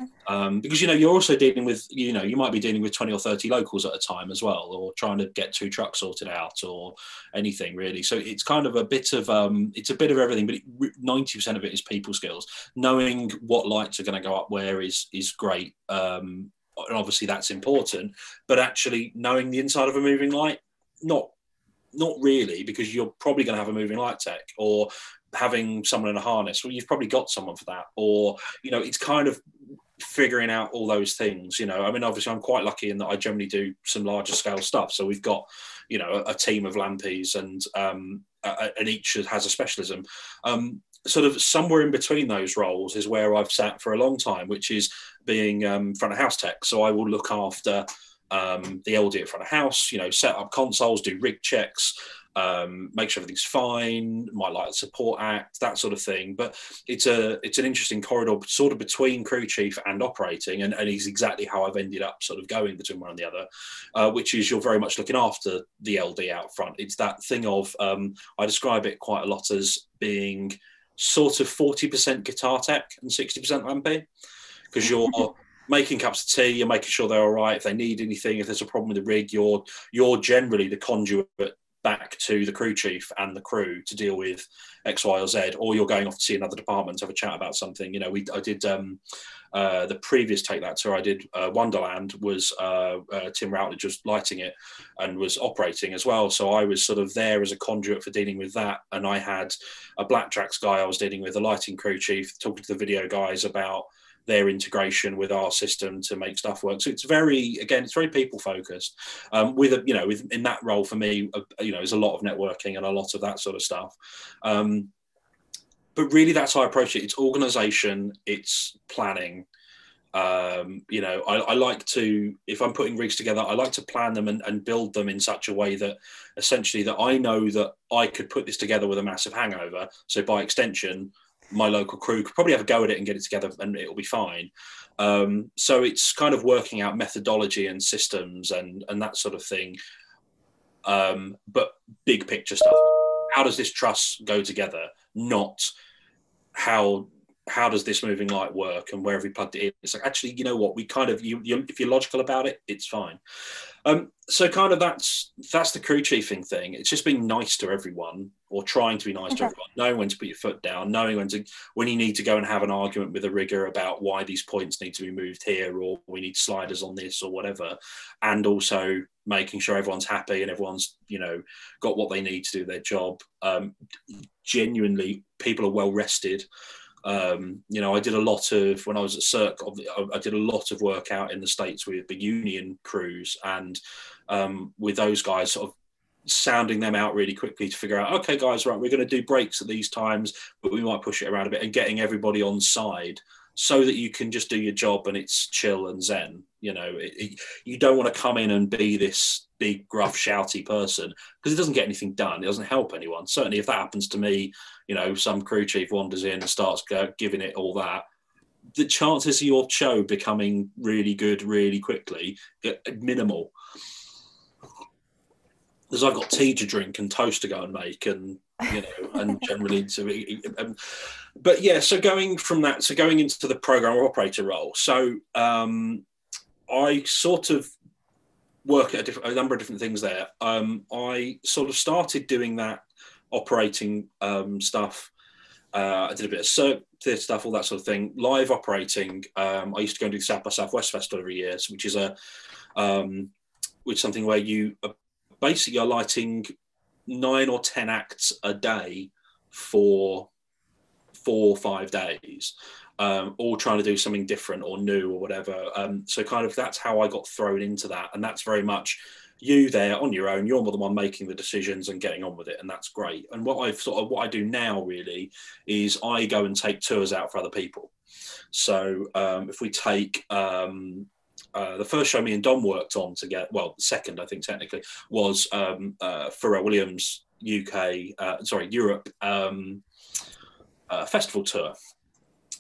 Because, you're also dealing with, you might be dealing with 20 or 30 locals at a time as well, or trying to get 2 trucks sorted out or anything really. So it's kind of a bit of everything, but 90% of it is people skills. Knowing what lights are going to go up where is great. And obviously that's important, but actually knowing the inside of a moving light, not really, because you're probably going to have a moving light tech, or having someone in a harness. Well, you've probably got someone for that, or it's kind of figuring out all those things. Obviously I'm quite lucky in that I generally do some larger scale stuff, so we've got a team of lampies and each has a specialism. Sort of somewhere in between those roles is where I've sat for a long time, which is being front of house tech. So I will look after the LD at front of house, set up consoles, do rig checks, make sure everything's fine, might like the support act, that sort of thing. But it's an interesting corridor sort of between crew chief and operating, and is exactly how I've ended up sort of going between one and the other, which is you're very much looking after the LD out front. It's that thing of, I describe it quite a lot as being sort of 40% guitar tech and 60% lampy, because you're making cups of tea, you're making sure they're all right. If they need anything, if there's a problem with the rig, you're generally the conduit back to the crew chief and the crew to deal with X, Y, or Z, or you're going off to see another department to have a chat about something. I did the previous Take That tour I did, Wonderland, was Tim Routledge was lighting it and was operating as well. So I was sort of there as a conduit for dealing with that. And I had a Blackjacks guy I was dealing with, a lighting crew chief, talking to the video guys about their integration with our system to make stuff work. So it's very people focused. With in that role for me, there's a lot of networking and a lot of that sort of stuff. But really, that's how I approach it. It's organisation, it's planning. I like to, if I'm putting rigs together, I like to plan them and build them in such a way that essentially that I know that I could put this together with a massive hangover. So by extension, my local crew could probably have a go at it and get it together and it'll be fine. So it's kind of working out methodology and systems and that sort of thing. But big picture stuff. How does this truss go together? Not how how does this moving light work, and where have we plugged it in? It's like, actually, you know what, we kind of, if you're logical about it, it's fine. So kind of that's the crew chiefing thing. It's just being nice to everyone, or trying to be nice to everyone, knowing when to put your foot down, knowing when you need to go and have an argument with a rigger about why these points need to be moved here, or we need sliders on this or whatever, and also making sure everyone's happy and everyone's, you know, got what they need to do their job. Genuinely, people are well rested. You know, I did a lot of, when I was at Cirque, I did a lot of work out in the States with the union crews, and with those guys, sort of sounding them out really quickly to figure out, okay, guys, right, we're going to do breaks at these times, but we might push it around a bit, and getting everybody on side so that you can just do your job and it's chill and zen. You know, you don't want to come in and be this big, gruff, shouty person, because it doesn't get anything done. It doesn't help anyone. Certainly if that happens to me, you know, some crew chief wanders in and starts giving it all that, the chances of your show becoming really good really quickly are minimal. Because I've got tea to drink and toast to go and make, and, you know, and generally but yeah, so going into the program operator role. So I sort of work at a number of different things there. I sort of started doing that operating stuff. I did a bit of Cirque theatre stuff, all that sort of thing. Live operating. I used to go and do the South by Southwest Festival every year, which is something where you basically are lighting 9 or 10 acts a day for 4 or 5 days, all trying to do something different or new or whatever. So kind of that's how I got thrown into that, and that's very much you there on your own. You're the one making the decisions and getting on with it, and that's great. And what I do now really is I go and take tours out for other people. So if we take the first show me and Dom worked on together, well, the second I think technically, was Pharrell Williams Europe festival tour.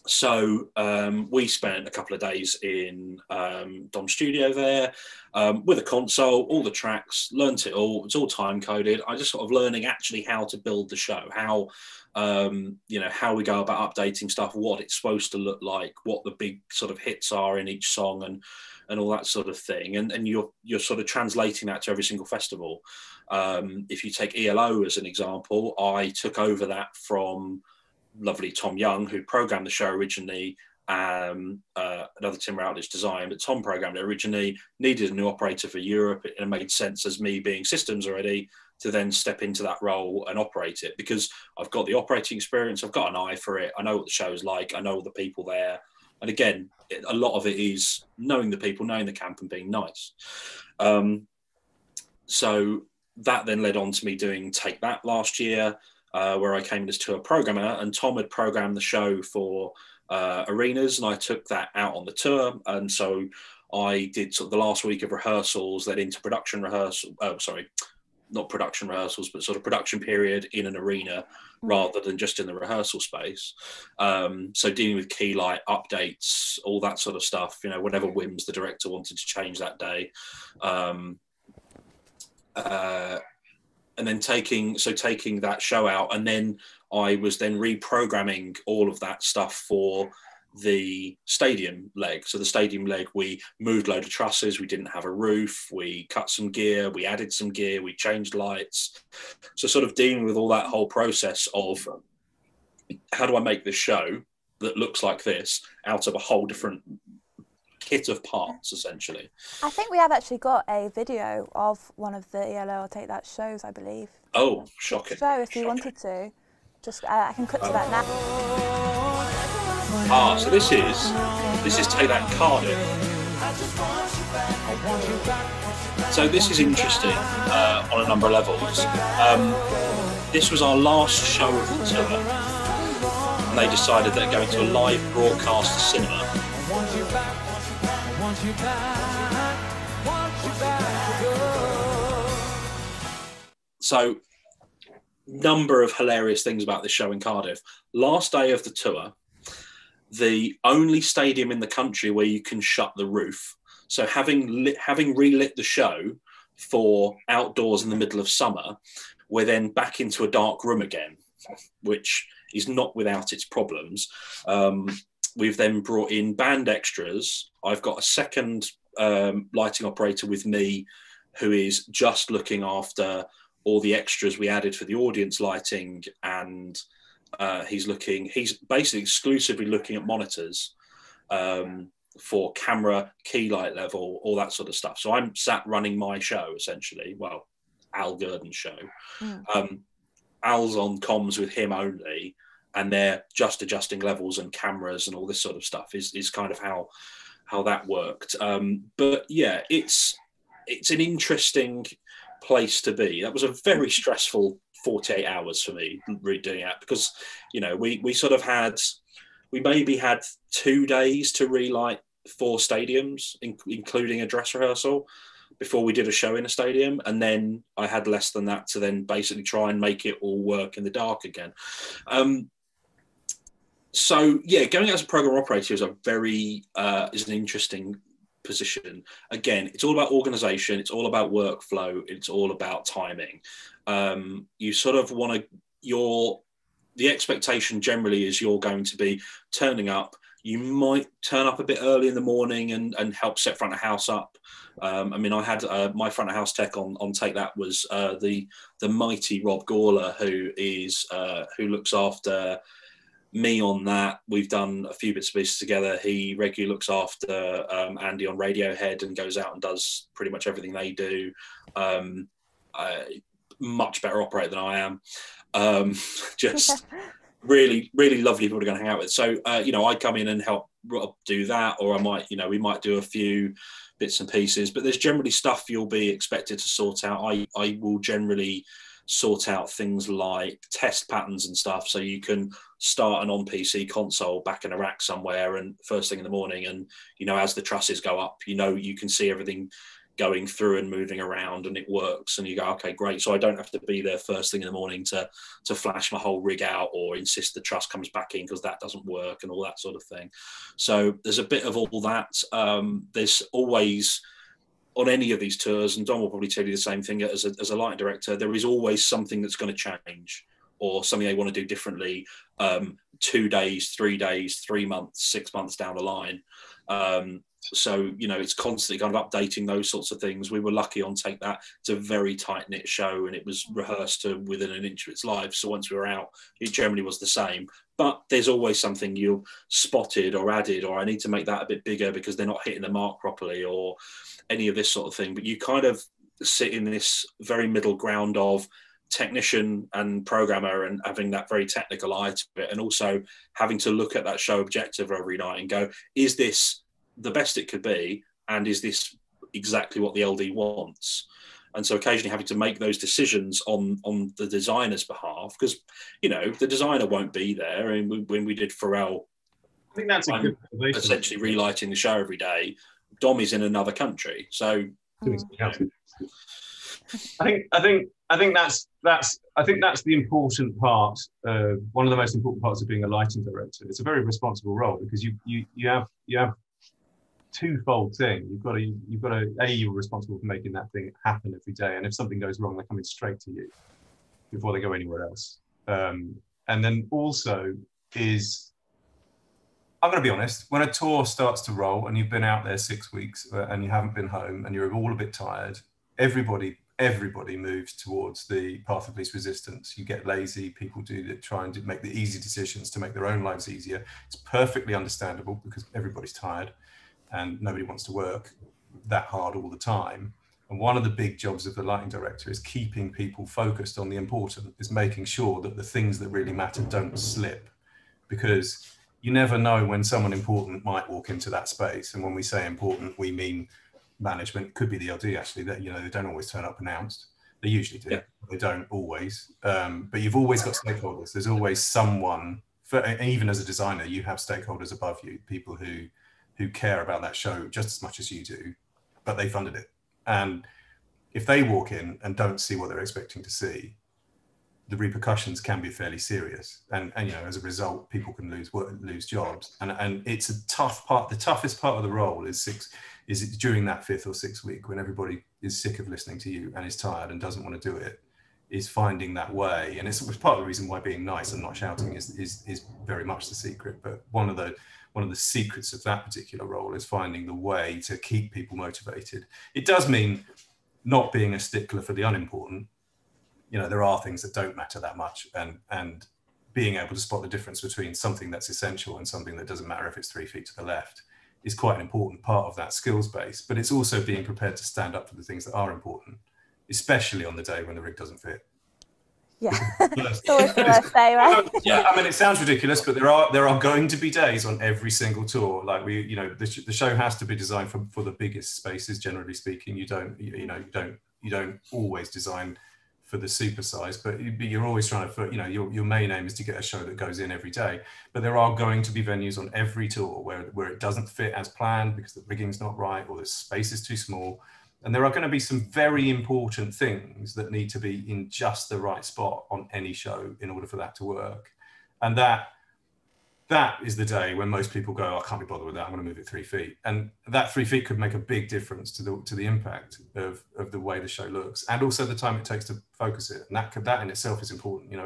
So we spent a couple of days in Dom's studio there with a console, all the tracks, learnt it all. It's all time coded. I just sort of learning actually how to build the show, how you know, how we go about updating stuff, what it's supposed to look like, what the big sort of hits are in each song, and all that sort of thing. And you're sort of translating that to every single festival. If you take ELO as an example, I took over that from lovely Tom Young, who programmed the show originally, another Tim Routledge design, but Tom programmed it originally, needed a new operator for Europe, and it made sense as me being systems already to then step into that role and operate it, because I've got the operating experience, I've got an eye for it, I know what the show's like, I know all the people there. And again, a lot of it is knowing the people, knowing the camp, and being nice. So that then led on to me doing Take That last year, where I came in as tour programmer, and Tom had programmed the show for arenas, and I took that out on the tour. And so I did sort of the last week of rehearsals, led into production rehearsal. Not production rehearsals, but sort of production period in an arena rather than just in the rehearsal space. So dealing with key light updates, all that sort of stuff, you know, whatever whims the director wanted to change that day. And then taking that show out, and then I was then reprogramming all of that stuff for the stadium leg. So the stadium leg, we moved a load of trusses, we didn't have a roof, we cut some gear, we added some gear, we changed lights. So sort of dealing with all that whole process of how do I make this show that looks like this out of a whole different kit of parts, essentially. I think we have actually got a video of one of the ELO or Take That shows, I believe. Oh, shocking. So if you wanted to, just I can cut to that now. So this is Take That in Cardiff. So this is interesting on a number of levels. This was our last show of the tour, and they decided they're going to a live broadcast cinema. So, number of hilarious things about this show in Cardiff. Last day of the tour, the only stadium in the country where you can shut the roof. So having relit the show for outdoors in the middle of summer, we're then back into a dark room again. which is not without its problems. We've then brought in band extras. I've got a second lighting operator with me who is just looking after all the extras we added for the audience lighting, and he's basically exclusively looking at monitors for camera, key light level, all that sort of stuff. So I'm sat running my show essentially. Well, Al Gurdon's show. Al's on comms with him only, and they're just adjusting levels and cameras and all this sort of stuff is kind of how that worked. But yeah, it's an interesting place to be. That was a very stressful 48 hours for me redoing it, because we maybe had 2 days to relight 4 stadiums, including a dress rehearsal, before we did a show in a stadium, and then I had less than that to then basically try and make it all work in the dark again. So yeah, going as a program operator is an interesting position. Again, it's all about organization, it's all about workflow, it's all about timing. You sort of want to, the expectation generally is you're going to be turning up. You might turn up a bit early in the morning and help set front of house up. I had my front of house tech on Take That was the mighty Rob Gawler, who looks after me on that. We've done a few bits and pieces together. He regularly looks after Andy on Radiohead and goes out and does pretty much everything they do. Much better operator than I am. Just really, really lovely people to go and hang out with. So, I come in and help Rob do that, or we might do a few bits and pieces, but there's generally stuff you'll be expected to sort out. I will generally sort out things like test patterns and stuff, so you can start an on-PC console back in a rack somewhere, and first thing in the morning, and as the trusses go up, you can see everything going through and moving around, and it works, and you go, okay, great. So I don't have to be there first thing in the morning to flash my whole rig out or insist the truss comes back in because that doesn't work and all that sort of thing. So there's a bit of all that. There's always, on any of these tours, and Don will probably tell you the same thing, as a lighting director, there is always something that's going to change or something they want to do differently 2 days, 3 days, 3 months, 6 months down the line. So, it's constantly kind of updating those sorts of things. We were lucky on Take That. It's a very tight-knit show, and it was rehearsed to within an inch of its life. So once we were out, it generally was the same. But there's always something you've spotted or added, or I need to make that a bit bigger because they're not hitting the mark properly, or any of this sort of thing. But you kind of sit in this very middle ground of technician and programmer, and having that very technical eye to it, and also having to look at that show objective every night and go, is this the best it could be, and is this exactly what the LD wants? And so occasionally having to make those decisions on the designer's behalf, because the designer won't be there. And when we did Pharrell, I think that's a good essentially relighting the show every day, Dom is in another country, so doing something else. I think that's the important part. One of the most important parts of being a lighting director. It's a very responsible role, because you have twofold thing. You've got to you're responsible for making that thing happen every day, and if something goes wrong, they're coming straight to you before they go anywhere else. And then also is, I'm going to be honest, when a tour starts to roll and you've been out there 6 weeks and you haven't been home and you're all a bit tired, everybody moves towards the path of least resistance. You get lazy, people try and make the easy decisions to make their own lives easier. It's perfectly understandable, because everybody's tired and nobody wants to work that hard all the time. And one of the big jobs of the lighting director is keeping people focused on the important, is making sure that the things that really matter don't slip, because you never know when someone important might walk into that space. And when we say important, we mean management. It could be the LD actually, that they don't always turn up announced. They usually do, but they don't always. But you've always got stakeholders. There's always someone, even as a designer, you have stakeholders above you, people who care about that show just as much as you do, but they funded it. And if they walk in and don't see what they're expecting to see, the repercussions can be fairly serious. And as a result, people can lose jobs. And it's a tough part. The toughest part of the role is during that 5th or 6th week, when everybody is sick of listening to you and is tired and doesn't want to do it. is finding that way. And it's part of the reason why being nice and not shouting is very much the secret. But one of the secrets of that particular role is finding the way to keep people motivated. It does mean not being a stickler for the unimportant. You know, there are things that don't matter that much, and being able to spot the difference between something that's essential and something that doesn't matter if it's 3 feet to the left is quite an important part of that skills base. But it's also being prepared to stand up for the things that are important, especially on the day when the rig doesn't fit. Yeah, it's always the worst day, right? Yeah, I mean, it sounds ridiculous, but there are going to be days on every single tour. Like the show has to be designed for the biggest spaces. Generally speaking, you don't always design for the super size, but you're always trying to, your main aim is to get a show that goes in every day. But there are going to be venues on every tour where it doesn't fit as planned because the rigging's not right or the space is too small. And there are going to be some very important things that need to be in just the right spot on any show in order for that to work. And that is the day when most people go, I can't be bothered with that, I'm going to move it 3 feet. And that 3 feet could make a big difference to the impact of the way the show looks, and also the time it takes to focus it. And that in itself is important. You know,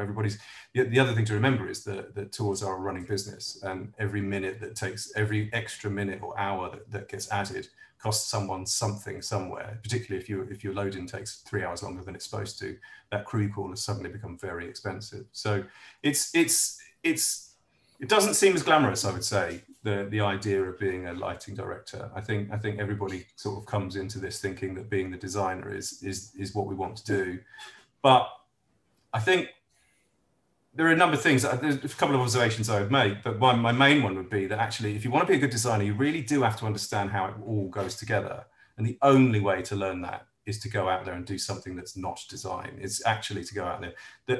the other thing to remember is that tours are a running business, and every extra minute or hour that gets added costs someone something somewhere, particularly if your load-in takes 3 hours longer than it's supposed to. That crew call has suddenly become very expensive. So it doesn't seem as glamorous, I would say, the idea of being a lighting director. I think everybody sort of comes into this thinking that being the designer is what we want to do. But I think there are a number of things. There's a couple of observations I would make, but my main one would be that actually, if you want to be a good designer, you really do have to understand how it all goes together. And the only way to learn that is to go out there and do something that's not design. It's actually to go out there.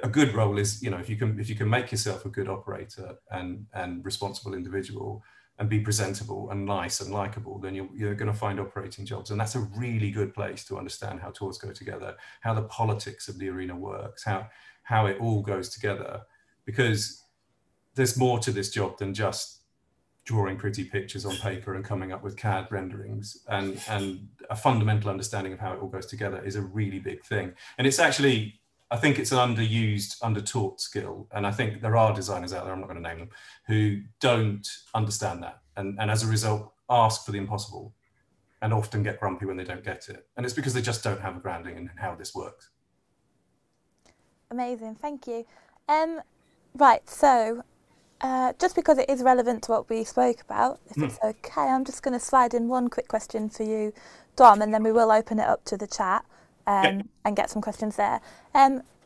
A good role is, if you can make yourself a good operator and responsible individual and be presentable and nice and likable, then you're going to find operating jobs. And that's a really good place to understand how tours go together, how the politics of the arena works, how it all goes together, because there's more to this job than just drawing pretty pictures on paper and coming up with CAD renderings, and a fundamental understanding of how it all goes together is a really big thing. And it's actually, I think it's an underused, undertaught skill. And I think there are designers out there, I'm not going to name them, who don't understand that. And as a result, ask for the impossible and often get grumpy when they don't get it. And it's because they just don't have a grounding in how this works. Amazing, thank you. Right, so just because it is relevant to what we spoke about, if it's okay, I'm just going to slide in one quick question for you, Dom, and then we will open it up to the chat and get some questions there.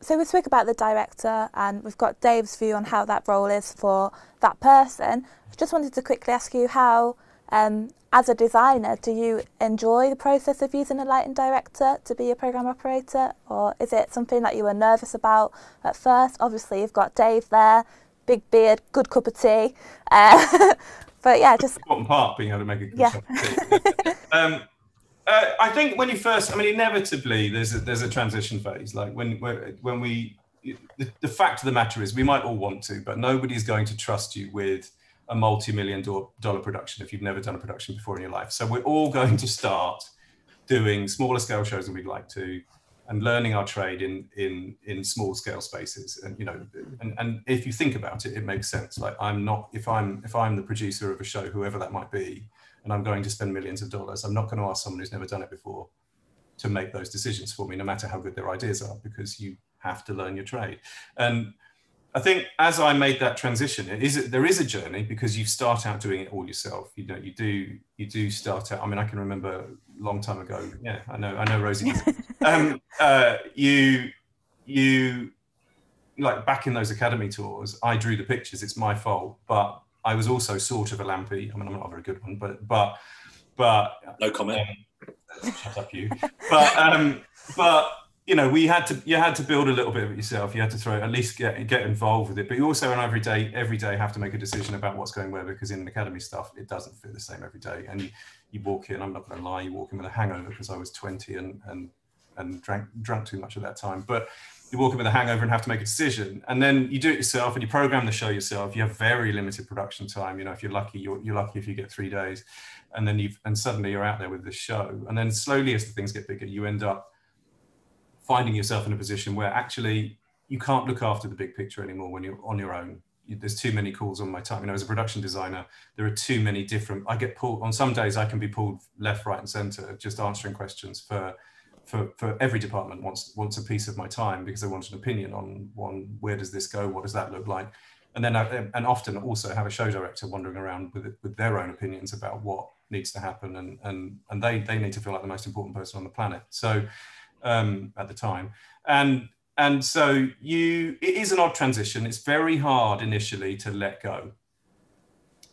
So we spoke about the director, and we've got Dave's view on how that role is for that person. I just wanted to quickly ask you how, as a designer, do you enjoy the process of using a lighting director to be a programme operator, or is it something that you were nervous about at first? Obviously, you've got Dave there, big beard, good cup of tea. But yeah, just important part, being able to make a good cup of tea. I think when you first, inevitably there's a transition phase. Like when the fact of the matter is we might all want to, but nobody's going to trust you with a multi-million-dollar production if you've never done a production before in your life. So we're all going to start doing smaller scale shows than we'd like to, and learning our trade in small scale spaces. And if you think about it, it makes sense. Like if I'm the producer of a show, whoever that might be, and I'm going to spend millions of dollars, I'm not going to ask someone who's never done it before to make those decisions for me, no matter how good their ideas are, because you have to learn your trade. And I think as I made that transition, there is a journey, because you start out doing it all yourself. You do start out. I can remember a long time ago. Yeah, I know, Rosie. You like back in those academy tours, I drew the pictures. It's my fault, but I was also sort of a lampy. I'm not a very good one, but no comment. Shut up, you. But you had to build a little bit of it yourself. You had to at least get involved with it. But you also, every day have to make a decision about what's going where, because in academy stuff, it doesn't feel the same every day. And you walk in, I'm not going to lie, you walk in with a hangover, because I was 20 and drank too much at that time. But you walk in with a hangover and have to make a decision. And then you do it yourself and you program the show yourself. You have very limited production time. If you're lucky, you're lucky if you get 3 days. And then suddenly you're out there with this show. And then slowly, as the things get bigger, you end up finding yourself in a position where actually you can't look after the big picture anymore when you're on your own. There's too many calls on my time. You know, as a production designer, there are too many different, I get pulled, on some days I can be pulled left, right and center, just answering questions for every department wants a piece of my time because they want an opinion on where does this go, what does that look like, and then and often also have a show director wandering around with their own opinions about what needs to happen, and they need to feel like the most important person on the planet. So at the time, and so it is an odd transition. It's very hard initially to let go.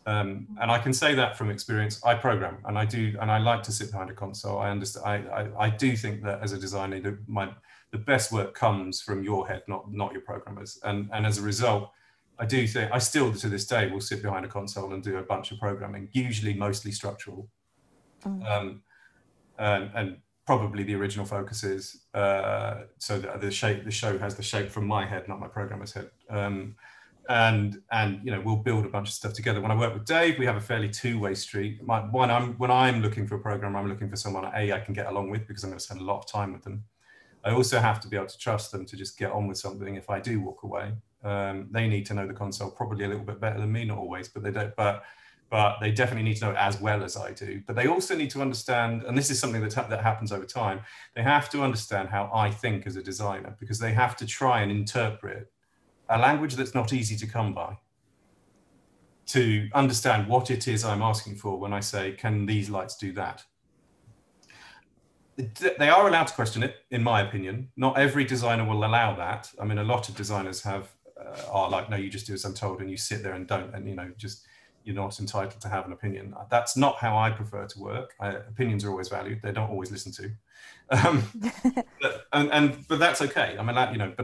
And I can say that from experience. I program and I like to sit behind a console. I understand. I do think that as a designer, the best work comes from your head, not your programmers. And as a result, I do think I still to this day will sit behind a console and do a bunch of programming, usually mostly structural, and probably the original focus is so that the show has the shape from my head, not my programmer's head. And you know, we'll build a bunch of stuff together. When I work with Dave, we have a fairly two-way street. When I'm looking for a programmer, I'm looking for someone I can get along with because I'm going to spend a lot of time with them. I also have to be able to trust them to just get on with something if I do walk away. They need to know the console probably a little bit better than me, not always, but they don't. But they definitely need to know it as well as I do. But they also need to understand, and this is something that happens over time, they have to understand how I think as a designer, because they have to try and interpret a language that's not easy to come by, to understand what it is I'm asking for when I say, can these lights do that? They are allowed to question it, in my opinion. Not every designer will allow that. I mean, a lot of designers are like, no, you just do as I'm told, and you sit there and don't, and you know, just you're not entitled to have an opinion. That's not how I prefer to work. Opinions are always valued. They're not always listened to. But that's okay. I mean, you know,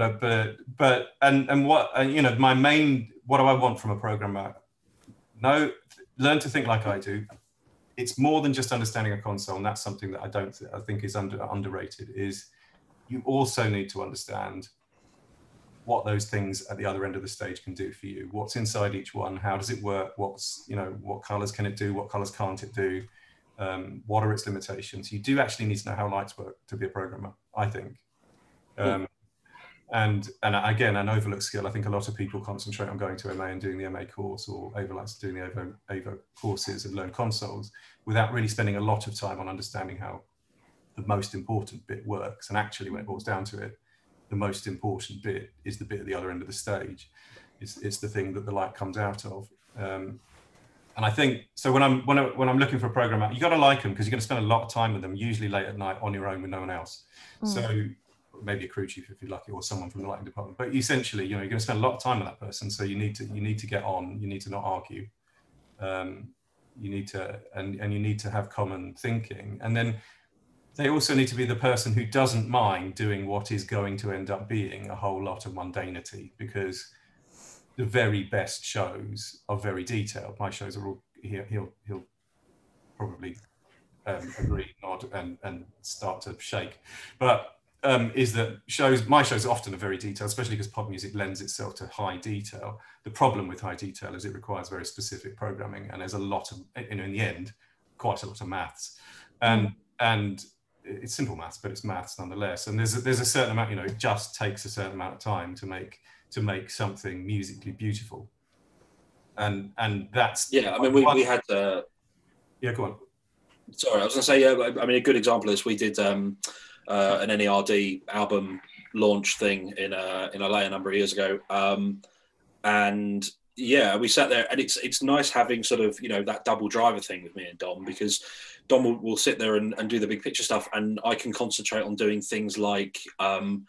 you know, what do I want from a programmer? No, learn to think like I do. It's more than just understanding a console, and that's something that I think is underrated. Is you also need to understand what those things at the other end of the stage can do for you. What's inside each one? How does it work? What colors can it do? What colors can't it do? What are its limitations? You do actually need to know how lights work to be a programmer, I think. And again, an overlooked skill. I think a lot of people concentrate on going to MA and doing the MA course, or overlaps doing the AVO courses and learn consoles, without really spending a lot of time on understanding how the most important bit works. And actually, when it boils down to it, the most important bit is the bit at the other end of the stage. It's the thing that the light comes out of. And I think, so when I'm looking for a programmer, you got to like them because you're going to spend a lot of time with them, usually late at night on your own with no one else. So maybe a crew chief if you're lucky, or someone from the lighting department. But essentially, you know, you're going to spend a lot of time with that person. So you need to get on. You need to not argue. You need to have common thinking. And then they also need to be the person who doesn't mind doing what is going to end up being a whole lot of mundanity, because the very best shows are very detailed. My shows are all, he'll probably agree, nod, and start to shake. But is that my shows often are very detailed, especially because pop music lends itself to high detail. The problem with high detail is it requires very specific programming, and there's a lot of, you know, in the end, quite a lot of maths. And it's simple maths, but it's maths nonetheless. And there's a certain amount, you know, it just takes a certain amount of time to make something musically beautiful. And that's, yeah. I mean, we had yeah, go on. Sorry, I was going to say, yeah. I mean, a good example is we did an NERD album launch thing in LA a number of years ago, and yeah, we sat there, and it's nice having sort of, you know, that double driver thing with me and Dom, because Dom will sit there and do the big picture stuff, and I can concentrate on doing things like, an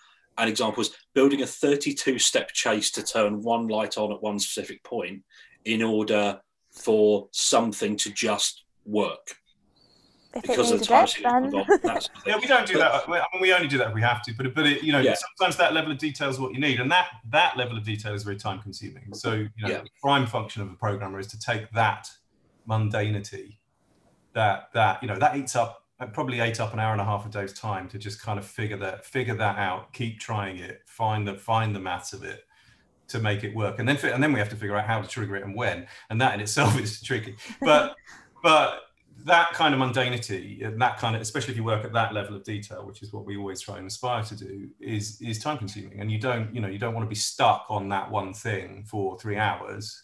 example is building a 32-step chase to turn one light on at one specific point in order for something to just work. Because of the time involved. Yeah, we don't do that. I mean, we only do that if we have to. But it, you know, sometimes that level of detail is what you need, and that level of detail is very time consuming. So, you know, the prime function of a programmer is to take that mundanity, that you know, that eats up, probably ate up an hour and a half a day's time to just kind of figure that out, keep trying it, find the maths of it to make it work, and then we have to figure out how to trigger it and when, and that in itself is tricky. But that kind of mundanity and that kind of, especially if you work at that level of detail, which is what we always try and aspire to do, is time consuming. And you don't want to be stuck on that one thing for 3 hours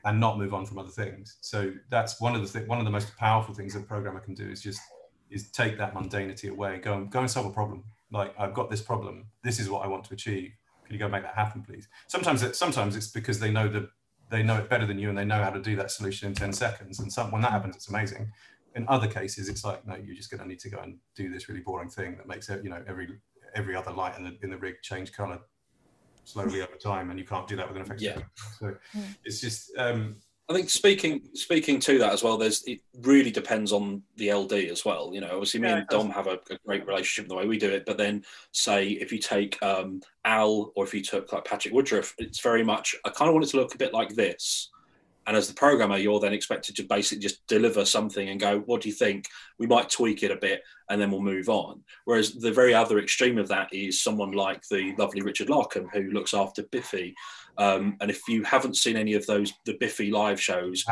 and not move on from other things. So that's one of the most powerful things that a programmer can do, is take that mundanity away, go and solve a problem. Like, I've got this problem, this is what I want to achieve. Can you go make that happen, please? Sometimes it's because they know it better than you, and they know how to do that solution in 10 seconds. And when that happens, it's amazing. In other cases, it's like, no, you're just going to need to go and do this really boring thing that makes it, every other light in the rig change color slowly over time, and you can't do that with an effective. Yeah. So it's just. I think speaking to that as well, it really depends on the LD as well. Obviously me and Dom have a great relationship in the way we do it, but then say if you take Al, or if you took like Patrick Woodruff, it's very much, I kind of want it to look a bit like this. And as the programmer, you're then expected to basically just deliver something and go, what do you think? We might tweak it a bit and then we'll move on. Whereas the very other extreme of that is someone like the lovely Richard Larkin, who looks after Biffy. And if you haven't seen any of the Biffy live shows,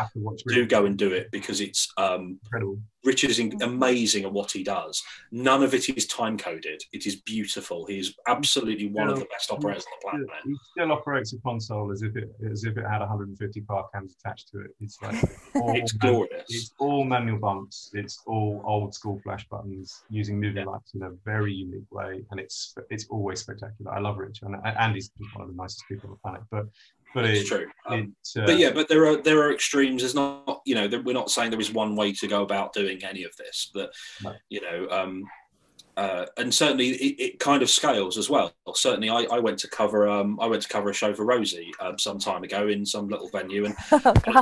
do go and do it, because it's incredible. Richard is amazing at what he does. None of it is time coded. It is beautiful. He is absolutely one of the best operators on the planet. He still operates a console as if it had 150 bar cams attached to it. It's like it's glorious. It's all manual bumps. It's all old school flash buttons using movie lights in a very unique way, and it's always spectacular. I love Rich, and Andy's one of the nicest people on the planet. But it's true. But there are extremes. There's not, we're not saying there is one way to go about doing any of this. But and certainly it kind of scales as well. Certainly, I went to cover a show for Rosie some time ago in some little venue, and on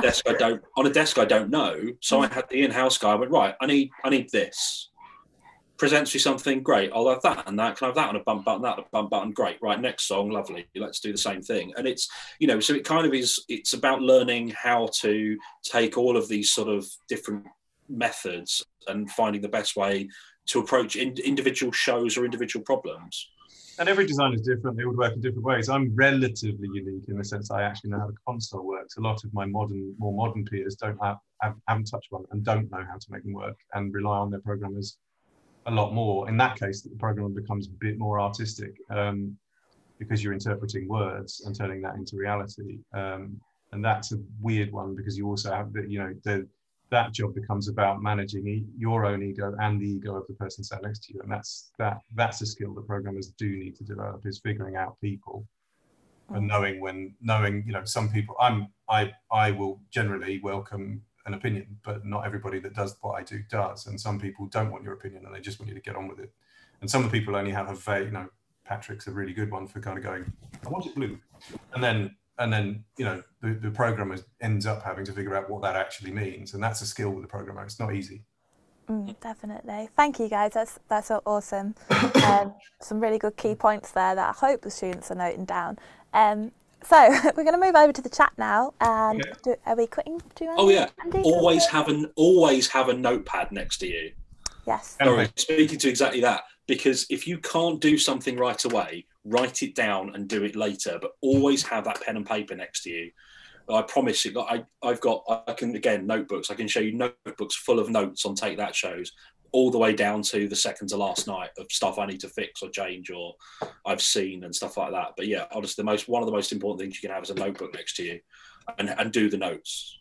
a desk I don't know. So I had the in-house guy. I went, right, I need this. Presents me something, great, I'll have that and that. Can I have that on a bump button, that on a bump button? Great, right, next song, lovely, let's do the same thing. And it's, so it kind of is, it's about learning how to take all of these sort of different methods and finding the best way to approach individual shows or individual problems. And every design is different, they all work in different ways. I'm relatively unique in the sense I actually know how the console works. A lot of my more modern peers haven't touched one and don't know how to make them work, and rely on their programmers a lot more. In that case, the programmer becomes a bit more artistic, because you're interpreting words and turning that into reality. And that's a weird one, because you also have that job becomes about managing your own ego and the ego of the person sat next to you. And that's a skill that programmers do need to develop, is figuring out people and knowing some people. I will generally welcome an opinion, but not everybody that does what I do does. And some people don't want your opinion and they just want you to get on with it. And some of the people only have a vague, Patrick's a really good one for kind of going, I want it blue. And then the programmer ends up having to figure out what that actually means. And that's a skill with the programmer. It's not easy. Definitely. Thank you, guys. That's so awesome. Some really good key points there that I hope the students are noting down. So we're going to move over to the chat now. And are we quitting? Oh yeah. Andy? Always have a notepad next to you. Yes. Sorry, speaking to exactly that. Because if you can't do something right away, write it down and do it later. But always have that pen and paper next to you. I promise you. Notebooks. I can show you notebooks full of notes on Take That shows, all the way down to the second to last night of stuff I need to fix or change or I've seen and stuff like that. But yeah, honestly, one of the most important things you can have is a notebook next to you, and do the notes.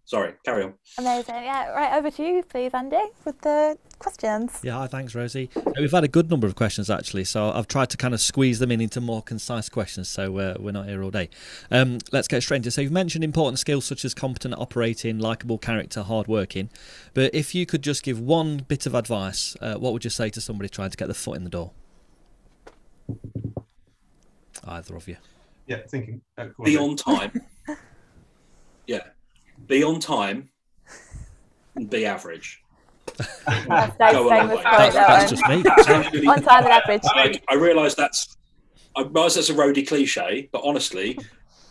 Sorry, carry on. Amazing. Yeah, right, over to you, please, Andy, with the questions. Yeah, thanks, Rosie. We've had a good number of questions, actually, so I've tried to kind of squeeze them into more concise questions, so we're not here all day. Let's get straight into it. So you've mentioned important skills such as competent operating, likeable character, hard working, but if you could just give one bit of advice, what would you say to somebody trying to get their foot in the door? Either of you. Yeah, thinking. Be on time. Yeah. Be on time and be average. That's just me. On time and average. I realise that's a roadie cliche, but honestly,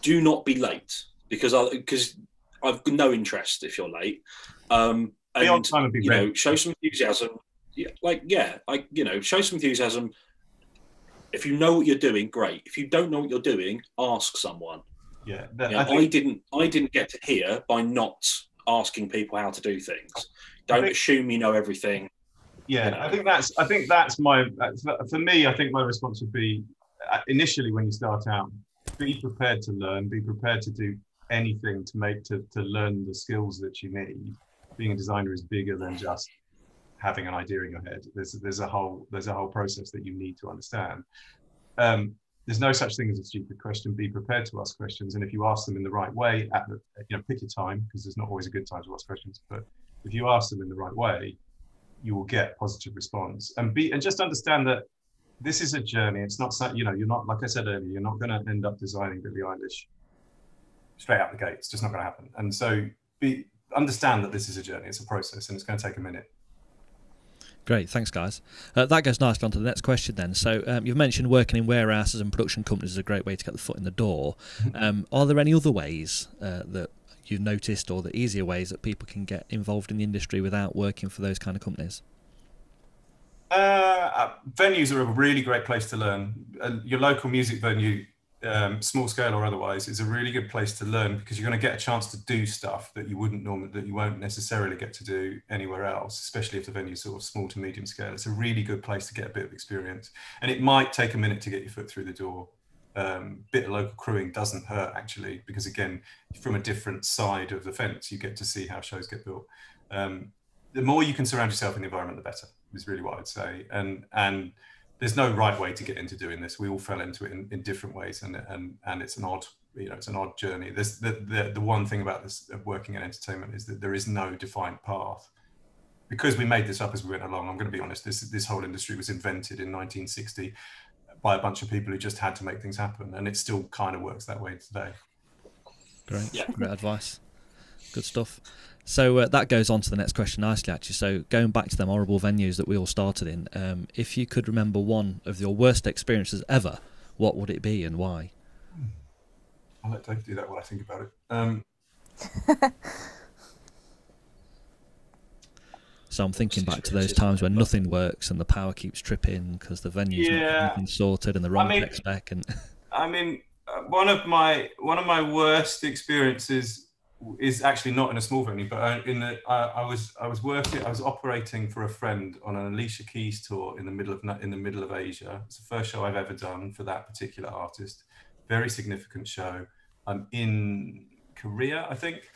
do not be late because I've no interest if you're late. And be on time and be ready. Show some enthusiasm. Show some enthusiasm. If you know what you're doing, great. If you don't know what you're doing, ask someone. Yeah, I didn't get to here by not asking people how to do things. Don't assume you know everything. Yeah, you know. I think that's my, for me, I think my response would be, initially when you start out, be prepared to learn, be prepared to do anything to learn the skills that you need. Being a designer is bigger than just having an idea in your head. There's a whole process that you need to understand. There's no such thing as a stupid question. Be prepared to ask questions, and if you ask them in the right way, pick your time, because there's not always a good time to ask questions. But if you ask them in the right way, you will get positive response. And just understand that this is a journey. It's not, you're not, like I said earlier, you're not going to end up designing Billie Eilish straight out the gate. It's just not going to happen. And so understand that this is a journey. It's a process, and it's going to take a minute. Great, thanks guys. That goes nicely on to the next question then. So you've mentioned working in warehouses and production companies is a great way to get the foot in the door. Are there any other ways that you've noticed, or the easier ways that people can get involved in the industry without working for those kind of companies? Venues are a really great place to learn. Your local music venue, small scale or otherwise, is a really good place to learn, because you're going to get a chance to do stuff that you won't necessarily get to do anywhere else, especially if the venue's sort of small to medium scale. It's a really good place to get a bit of experience, and it might take a minute to get your foot through the door. Bit of local crewing doesn't hurt, actually, because again, from a different side of the fence, you get to see how shows get built. The more you can surround yourself in the environment, the better, is really what I'd say. And there's no right way to get into doing this. We all fell into it in different ways, and it's an odd journey. The one thing about this working in entertainment is that there is no defined path. Because we made this up as we went along, I'm going to be honest, this whole industry was invented in 1960 by a bunch of people who just had to make things happen, and it still kind of works that way today. Great, yeah. Great advice. Good stuff. So that goes on to the next question nicely, actually. So going back to them horrible venues that we all started in, if you could remember one of your worst experiences ever, what would it be and why? I'll let Dave do that while I think about it. So I'm thinking back to those times when nothing works and the power keeps tripping because the venue's not been sorted and the wrong tech spec. And one of my worst experiences is actually not in a small venue, but I was operating for a friend on an Alicia Keys tour in the middle of Asia. It's the first show I've ever done for that particular artist. Very significant show. I'm in Korea, I think.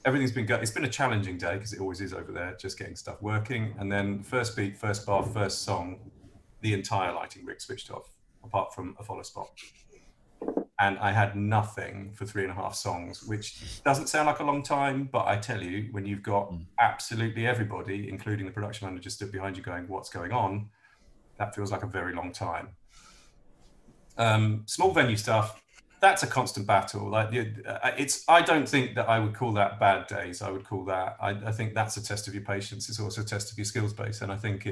Everything's been good. It's been a challenging day, because it always is over there, just getting stuff working. And then first beat, first bar, first song, the entire lighting rig switched off, apart from a follow spot. And I had nothing for 3.5 songs, which doesn't sound like a long time, but I tell you, when you've got absolutely everybody, including the production manager, stood behind you going, what's going on? That feels like a very long time. Small venue stuff, that's a constant battle. Like I don't think that I would call that bad days. I would call that, I think that's a test of your patience. It's also a test of your skills base. And I think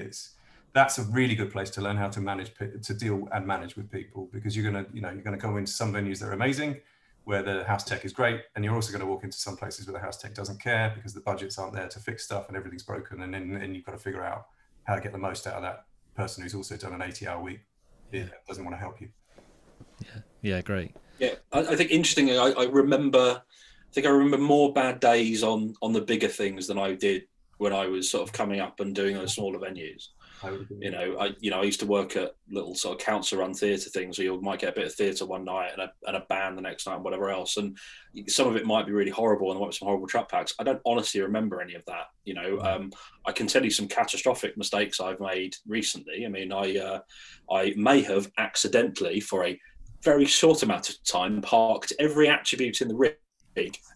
that's a really good place to learn how to deal and manage with people, because you're going to go into some venues that are amazing, where the house tech is great. And you're also going to walk into some places where the house tech doesn't care, because the budgets aren't there to fix stuff and everything's broken. And then you've got to figure out how to get the most out of that person who's also done an 80-hour week. Doesn't want to help you. Yeah, great. Yeah, I think interestingly, I remember more bad days on the bigger things than I did when I was sort of coming up and doing those smaller venues. I used to work at little sort of council-run theatre things, where you might get a bit of theatre one night and a band the next night and whatever else, and some of it might be really horrible and there might be some horrible track packs. I don't honestly remember any of that. I can tell you some catastrophic mistakes I've made recently. I mean, I may have accidentally, for a very short amount of time, parked every attribute in the rig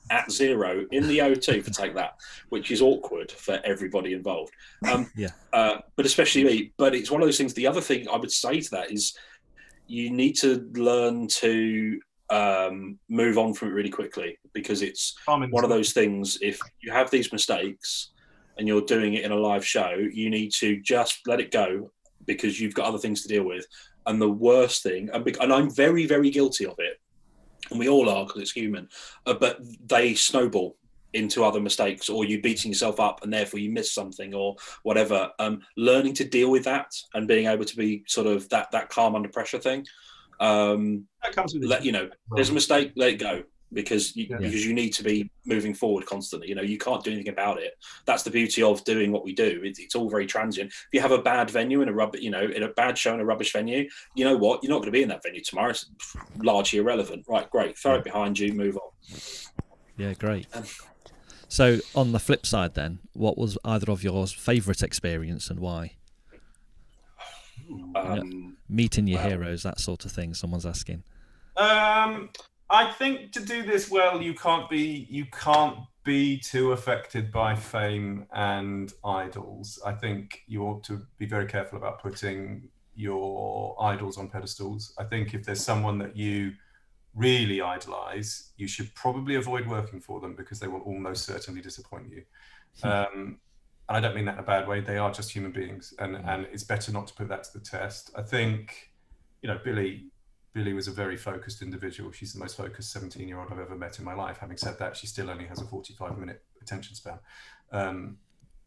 at 0 in the O2 for Take That, which is awkward for everybody involved. But especially me. But it's one of those things. The other thing I would say to that is you need to learn to move on from it really quickly, because it's one of those things. If you have these mistakes and you're doing it in a live show, you need to just let it go, because you've got other things to deal with. And the worst thing, and I'm very, very guilty of it, and we all are, because it's human, but they snowball into other mistakes, or you beating yourself up and therefore you miss something or whatever. Learning to deal with that and being able to be sort of that calm under pressure thing. That comes with there's a mistake, let it go. because you need to be moving forward constantly. You know, you can't do anything about it. That's the beauty of doing what we do. It's all very transient. If you have a bad venue in a bad show in a rubbish venue, you know what? You're not going to be in that venue tomorrow. It's largely irrelevant. Right, great. Throw it behind you, move on. Yeah, great. So on the flip side then, what was either of yours favourite experience and why? Meeting your heroes, that sort of thing, someone's asking. I think to do this well, you can't be too affected by fame and idols. I think you ought to be very careful about putting your idols on pedestals. I think if there's someone that you really idolize, you should probably avoid working for them, because they will almost certainly disappoint you. And I don't mean that in a bad way. They are just human beings, and it's better not to put that to the test. I think, you know, Billy was a very focused individual. She's the most focused 17-year-old I've ever met in my life. Having said that, she still only has a 45-minute attention span.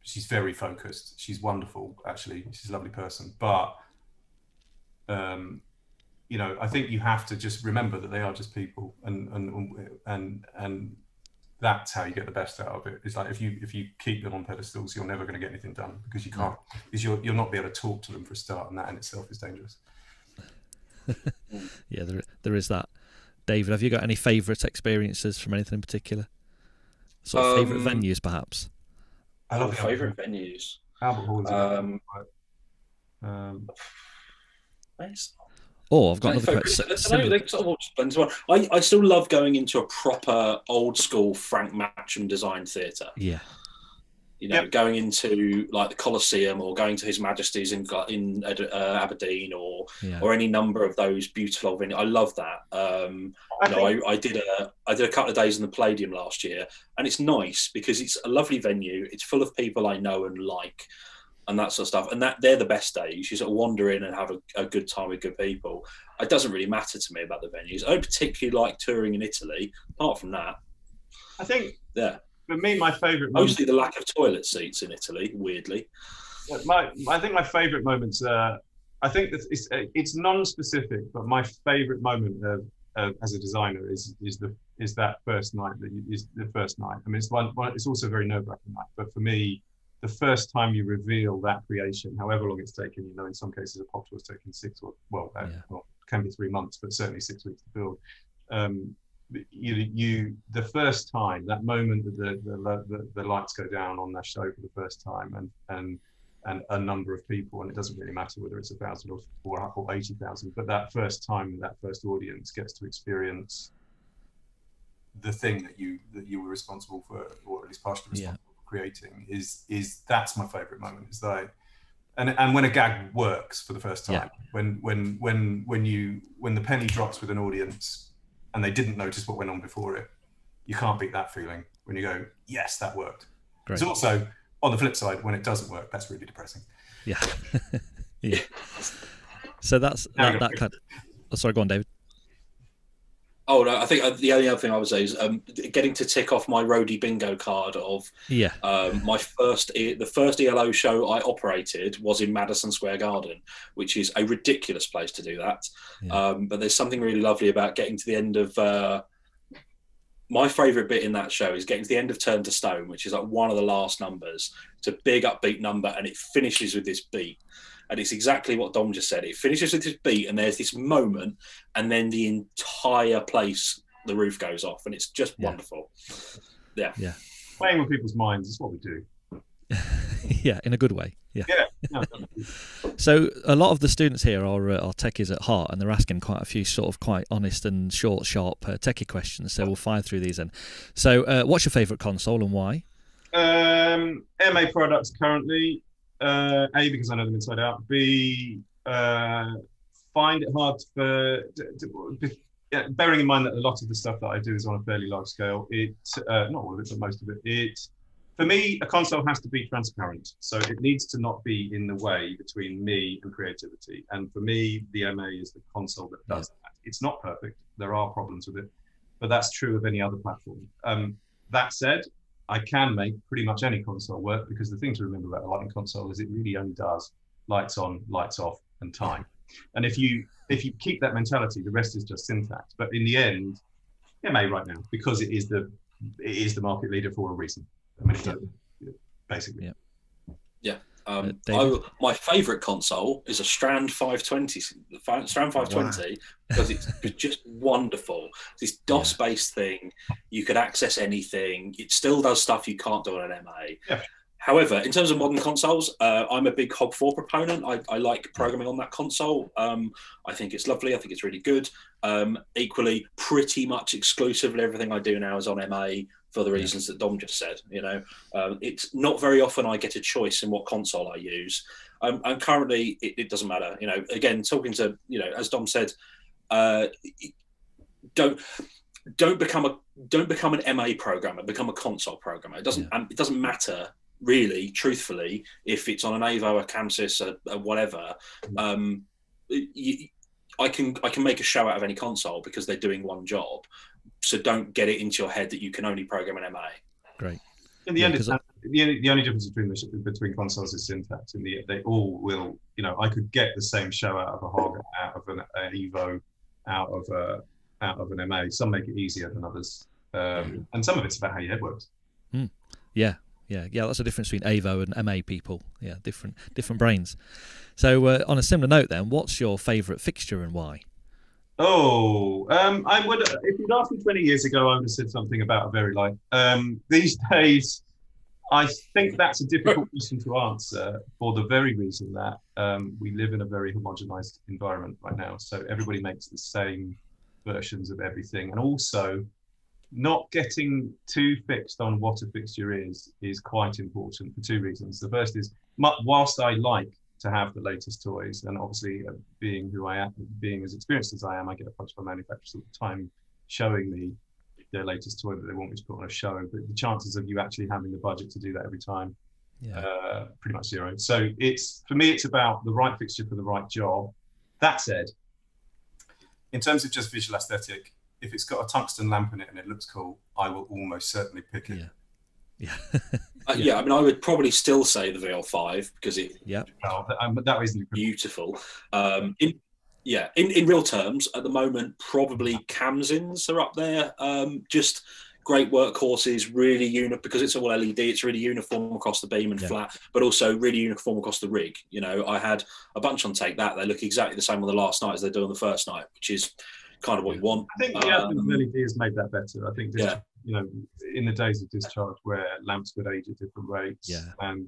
She's very focused. She's wonderful, actually. She's a lovely person. But, you know, I think you have to just remember that they are just people, and that's how you get the best out of it. It's like if you keep them on pedestals, you're never going to get anything done, because you can't. Because you'll not be able to talk to them for a start, and that in itself is dangerous. Yeah, there is that. David, have you got any favourite experiences from anything in particular? Sort of favourite venues, perhaps? I love favourite venues. Albert Hall is I've got another question. I still love going into a proper old school Frank Matcham design theatre. Yeah. You know, going into like the Colosseum, or going to His Majesty's in Aberdeen, or any number of those beautiful venues. I love that. I did a couple of days in the Palladium last year, and it's nice because it's a lovely venue. It's full of people I know and like, and that sort of stuff. And that they're the best days. You sort of wander in and have a good time with good people. It doesn't really matter to me about the venues. I don't particularly like touring in Italy. Apart from that, I think. Yeah. For me, my favourite mostly the lack of toilet seats in Italy, weirdly. I think my favourite moments. I think that it's non-specific, but my favourite moment as a designer is that first night. Is the first night. I mean, it's also a very nerve-wracking night. But for me, the first time you reveal that creation, however long it's taken, you know, in some cases a poplar has taken 6 or can be 3 months, but certainly 6 weeks to build. The first time, that moment that the lights go down on that show for the first time, and a number of people, and it doesn't really matter whether it's 1,000 or 80,000, but that first time, that first audience gets to experience the thing that you were responsible for, or at least partially responsible for creating, is that's my favorite moment. Is that, and when a gag works for the first time, when the penny drops with an audience and they didn't notice what went on before it, you can't beat that feeling when you go, yes, that worked. Great. It's also, on the flip side, when it doesn't work, that's really depressing. Yeah. Yeah. So that's that kind of... Oh, sorry, go on, David. Oh, no, I think the only other thing I would say is getting to tick off my roadie bingo card of the first ELO show I operated was in Madison Square Garden, which is a ridiculous place to do that. Yeah. But there's something really lovely about getting to the end of... my favourite bit in that show is getting to the end of Turn to Stone, which is like one of the last numbers. It's a big upbeat number, and it finishes with this beat. And it's exactly what Dom just said. It finishes with this beat, and there's this moment, and then the entire place, the roof goes off, and it's just wonderful. Yeah. Yeah. Playing with people's minds is what we do. Yeah, in a good way. Yeah. No, so a lot of the students here are techies at heart, and they're asking quite a few sort of quite honest and short, sharp techie questions. So we'll fire through these then. So what's your favourite console and why? MA products currently. A, because I know them inside out. B, find it hard bearing in mind that a lot of the stuff that I do is on a fairly large scale. Not all of it, but most of it. For me, a console has to be transparent. So it needs to not be in the way between me and creativity. And for me, the MA is the console that does that. It's not perfect. There are problems with it, but that's true of any other platform. That said, I can make pretty much any console work, because the thing to remember about a lighting console is it really only does lights on, lights off, and time. And if you keep that mentality, the rest is just syntax. But in the end, MA right now because it is the market leader for a reason. I mean, basically. Yeah. My favourite console is a Strand 520, because it's just wonderful. This DOS-based thing, you could access anything. It still does stuff you can't do on an MA. Yeah. However, in terms of modern consoles, I'm a big Hog4 proponent. I like programming on that console. I think it's lovely. I think it's really good. Equally, pretty much exclusively everything I do now is on MA for the reasons that Dom just said. It's not very often I get a choice in what console I use. And currently, it doesn't matter. Again, talking to, as Dom said, don't become an MA programmer. Become a console programmer. It doesn't matter really, truthfully, if it's on an Avo, a Camsys, a whatever. I can make a show out of any console because they're doing one job. So don't get it into your head that you can only program an MA. Great. In the end, the only difference between consoles is syntax. They all will. I could get the same show out of a Hog, out of an Evo, out of an MA. Some make it easier than others, and some of it's about how your head works. Yeah. That's the difference between Avo and MA people. Yeah, different brains. So, on a similar note, then, what's your favourite fixture and why? I would. If you'd asked me 20 years ago, I would have said something about a very light. These days, I think that's a difficult question to answer for the very reason that we live in a very homogenized environment right now. So everybody makes the same versions of everything, and also not getting too fixed on what a fixture is quite important for two reasons. The first is, whilst I like to have the latest toys, and obviously being who I am, being as experienced as I am, I get approached by manufacturers all the time showing me their latest toy that they want me to put on a show, but the chances of you actually having the budget to do that every time, pretty much zero. So for me it's about the right fixture for the right job. That said, in terms of just visual aesthetic, if it's got a tungsten lamp in it and it looks cool, I will almost certainly pick it. I mean, I would probably still say the VL5 because that is beautiful. In real terms, at the moment, probably Camsins are up there. Just great workhorses, really because it's all LED. It's really uniform across the beam and flat, but also really uniform across the rig. I had a bunch on Take That. They look exactly the same on the last night as they do on the first night, which is kind of what you want. I think the advent of LED has made that better. I think in the days of discharge where lamps would age at different rates, and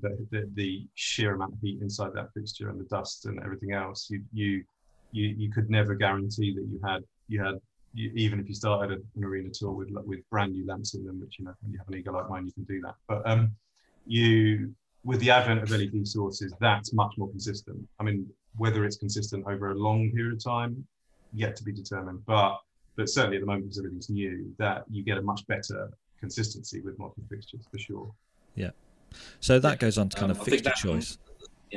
the sheer amount of heat inside that fixture and the dust and everything else, you could never guarantee that you had even if you started an arena tour with brand new lamps in them, which when you have an ego like mine, you can do that. But with the advent of LED sources, that's much more consistent. I mean, whether it's consistent over a long period of time, yet to be determined, but certainly at the moment, because everything's new, that you get a much better consistency with modern fixtures for sure. Yeah. So that goes on to kind of fixture choice.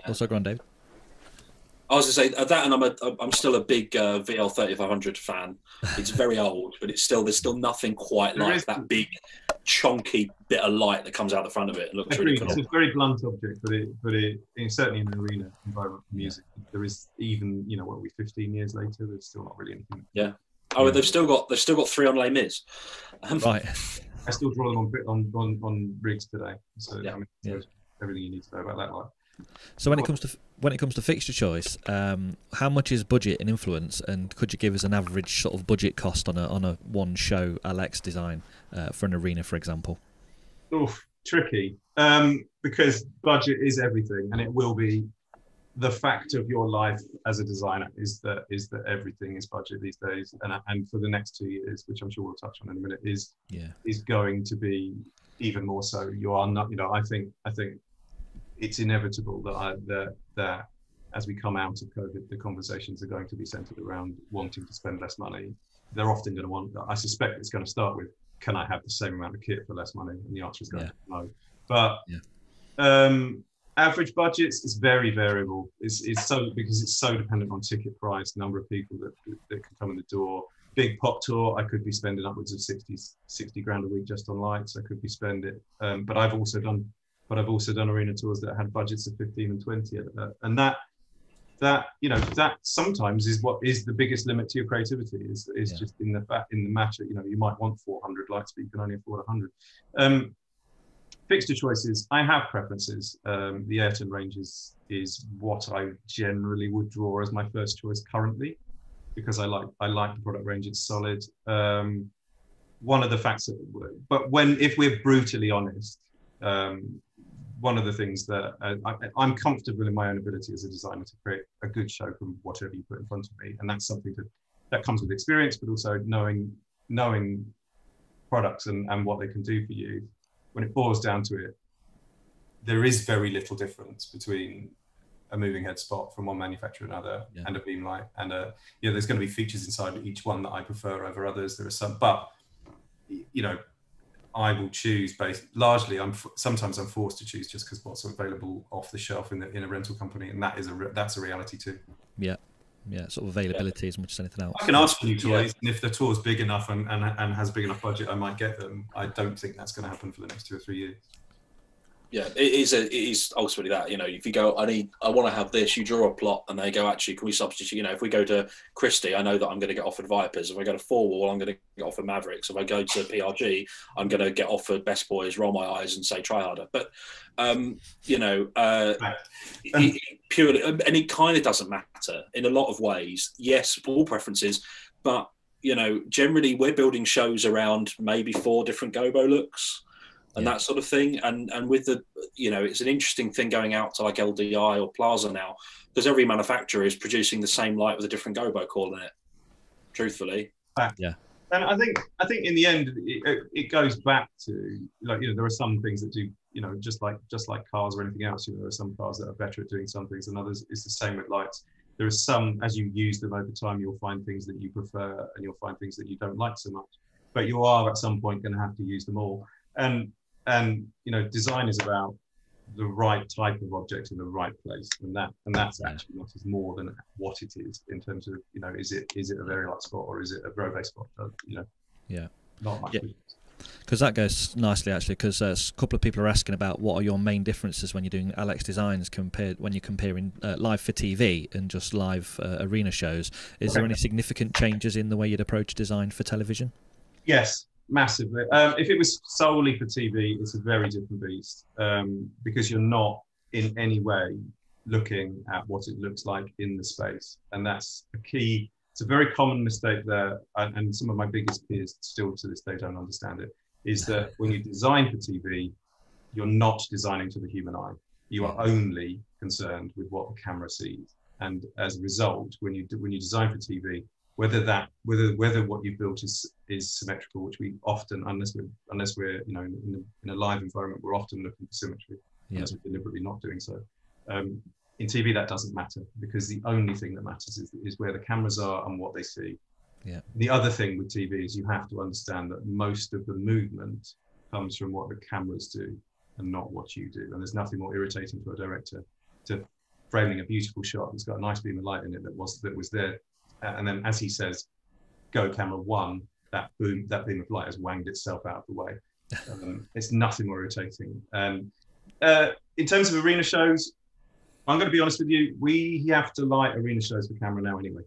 Also, go on, David. I was going to say that, and I'm still a big VL 3500 fan. It's very old, but there's still nothing quite like that big, chunky bit of light that comes out the front of it. It looks really cool. It's a very blunt object, but certainly in an arena environment for music, there is even 15 years later, there's still not really anything. Yeah. Oh, they've still got 3 on Les Mis. Right. I still draw them on rigs today. So there's everything you need to know about that light. So when it comes to fixture choice, how much is budget and influence, and could you give us an average sort of budget cost on a one show Alex design for an arena, for example? Tricky, because budget is everything, and it will be the fact of your life as a designer is that everything is budget these days, and for the next 2 years, which I'm sure we'll touch on in a minute, is going to be even more so. You are not, I think it's inevitable that as we come out of COVID, the conversations are going to be centered around wanting to spend less money. They're often going to want, I suspect it's going to start with, can I have the same amount of kit for less money? And the answer is going to be no. But average budgets is very variable. It's because it's so dependent on ticket price, number of people that can come in the door. Big pop tour, I could be spending upwards of 60 grand a week just on lights. I could be spending, but I've also done arena tours that had budgets of 15 and 20, and that that, you know, that sometimes is what is the biggest limit to your creativity, is just in the matter, you know, you might want 400 lights, but you can only afford 100. Fixture choices, I have preferences. The Ayrton range is what I generally would draw as my first choice currently, because I like the product range. It's solid. One of the facts that, but if we're brutally honest, one of the things that I'm comfortable in my own ability as a designer to create a good show from whatever you put in front of me, and that's something that comes with experience, but also knowing products and what they can do for you. When it boils down to it, there is very little difference between a moving head spot from one manufacturer to another, and a beam light, and there's going to be features inside each one that I prefer over others. There are some, but you know, I will choose based largely. Sometimes I'm forced to choose just because what's available off the shelf in a rental company, and that's a reality too. Yeah, sort of availability as much as anything else. I can ask for new toys, and if the tour's big enough and has big enough budget, I might get them. I don't think that's going to happen for the next 2 or 3 years. Yeah, it is ultimately that, you know, if you go, I want to have this, you draw a plot and they go, actually, can we substitute? You know, if we go to Christie, I know that I'm going to get offered Vipers. If I go to Four Wall, I'm going to get offered Mavericks. If I go to PRG, I'm going to get offered Best Boys, roll my eyes and say, try harder. But, you know, purely, and it kind of doesn't matter in a lot of ways. Yes, all preferences, but, you know, generally we're building shows around maybe 4 different gobo looks. And that sort of thing, and with the, you know, it's an interesting thing going out to like LDI or Plaza now, because every manufacturer is producing the same light with a different gobo core in it. Truthfully, yeah. And I think in the end it goes back to, like, you know, there are some things that do, you know, just like cars or anything else. You know, there are some cars that are better at doing some things than others. It's the same with lights. There are some, as you use them over time, you'll find things that you prefer and you'll find things that you don't like so much. But you are at some point going to have to use them all. And you know, design is about the right type of object in the right place, and that's actually what is more than what it is in terms of, you know, is it a very light spot or is it a row base spot? You know, not much. Because that goes nicely actually, because a couple of people are asking about what are your main differences when you're doing Alex designs when you're comparing live for TV and just live arena shows. Is there any significant changes in the way you'd approach design for television? Yes. Massively. If it was solely for TV, it's a very different beast, because you're not in any way looking at what it looks like in the space, and that's a key. It's a very common mistake there, and some of my biggest peers still to this day don't understand it. Is that when you design for TV, you're not designing to the human eye. You are only concerned with what the camera sees, and as a result, when you design for TV, whether what you've built is symmetrical, which we often, unless we're you know, in a live environment, we're often looking for symmetry, unless we're deliberately not doing so. In TV, that doesn't matter, because the only thing that matters is where the cameras are and what they see. Yeah. The other thing with TV is you have to understand that most of the movement comes from what the cameras do and not what you do. And there's nothing more irritating to a director to framing a beautiful shot that's got a nice beam of light in it that was there. And then, as he says, go camera 1, that beam of light has wanged itself out of the way. It's nothing more irritating. And in terms of arena shows, I'm going to be honest with you, we have to light arena shows for camera now anyway.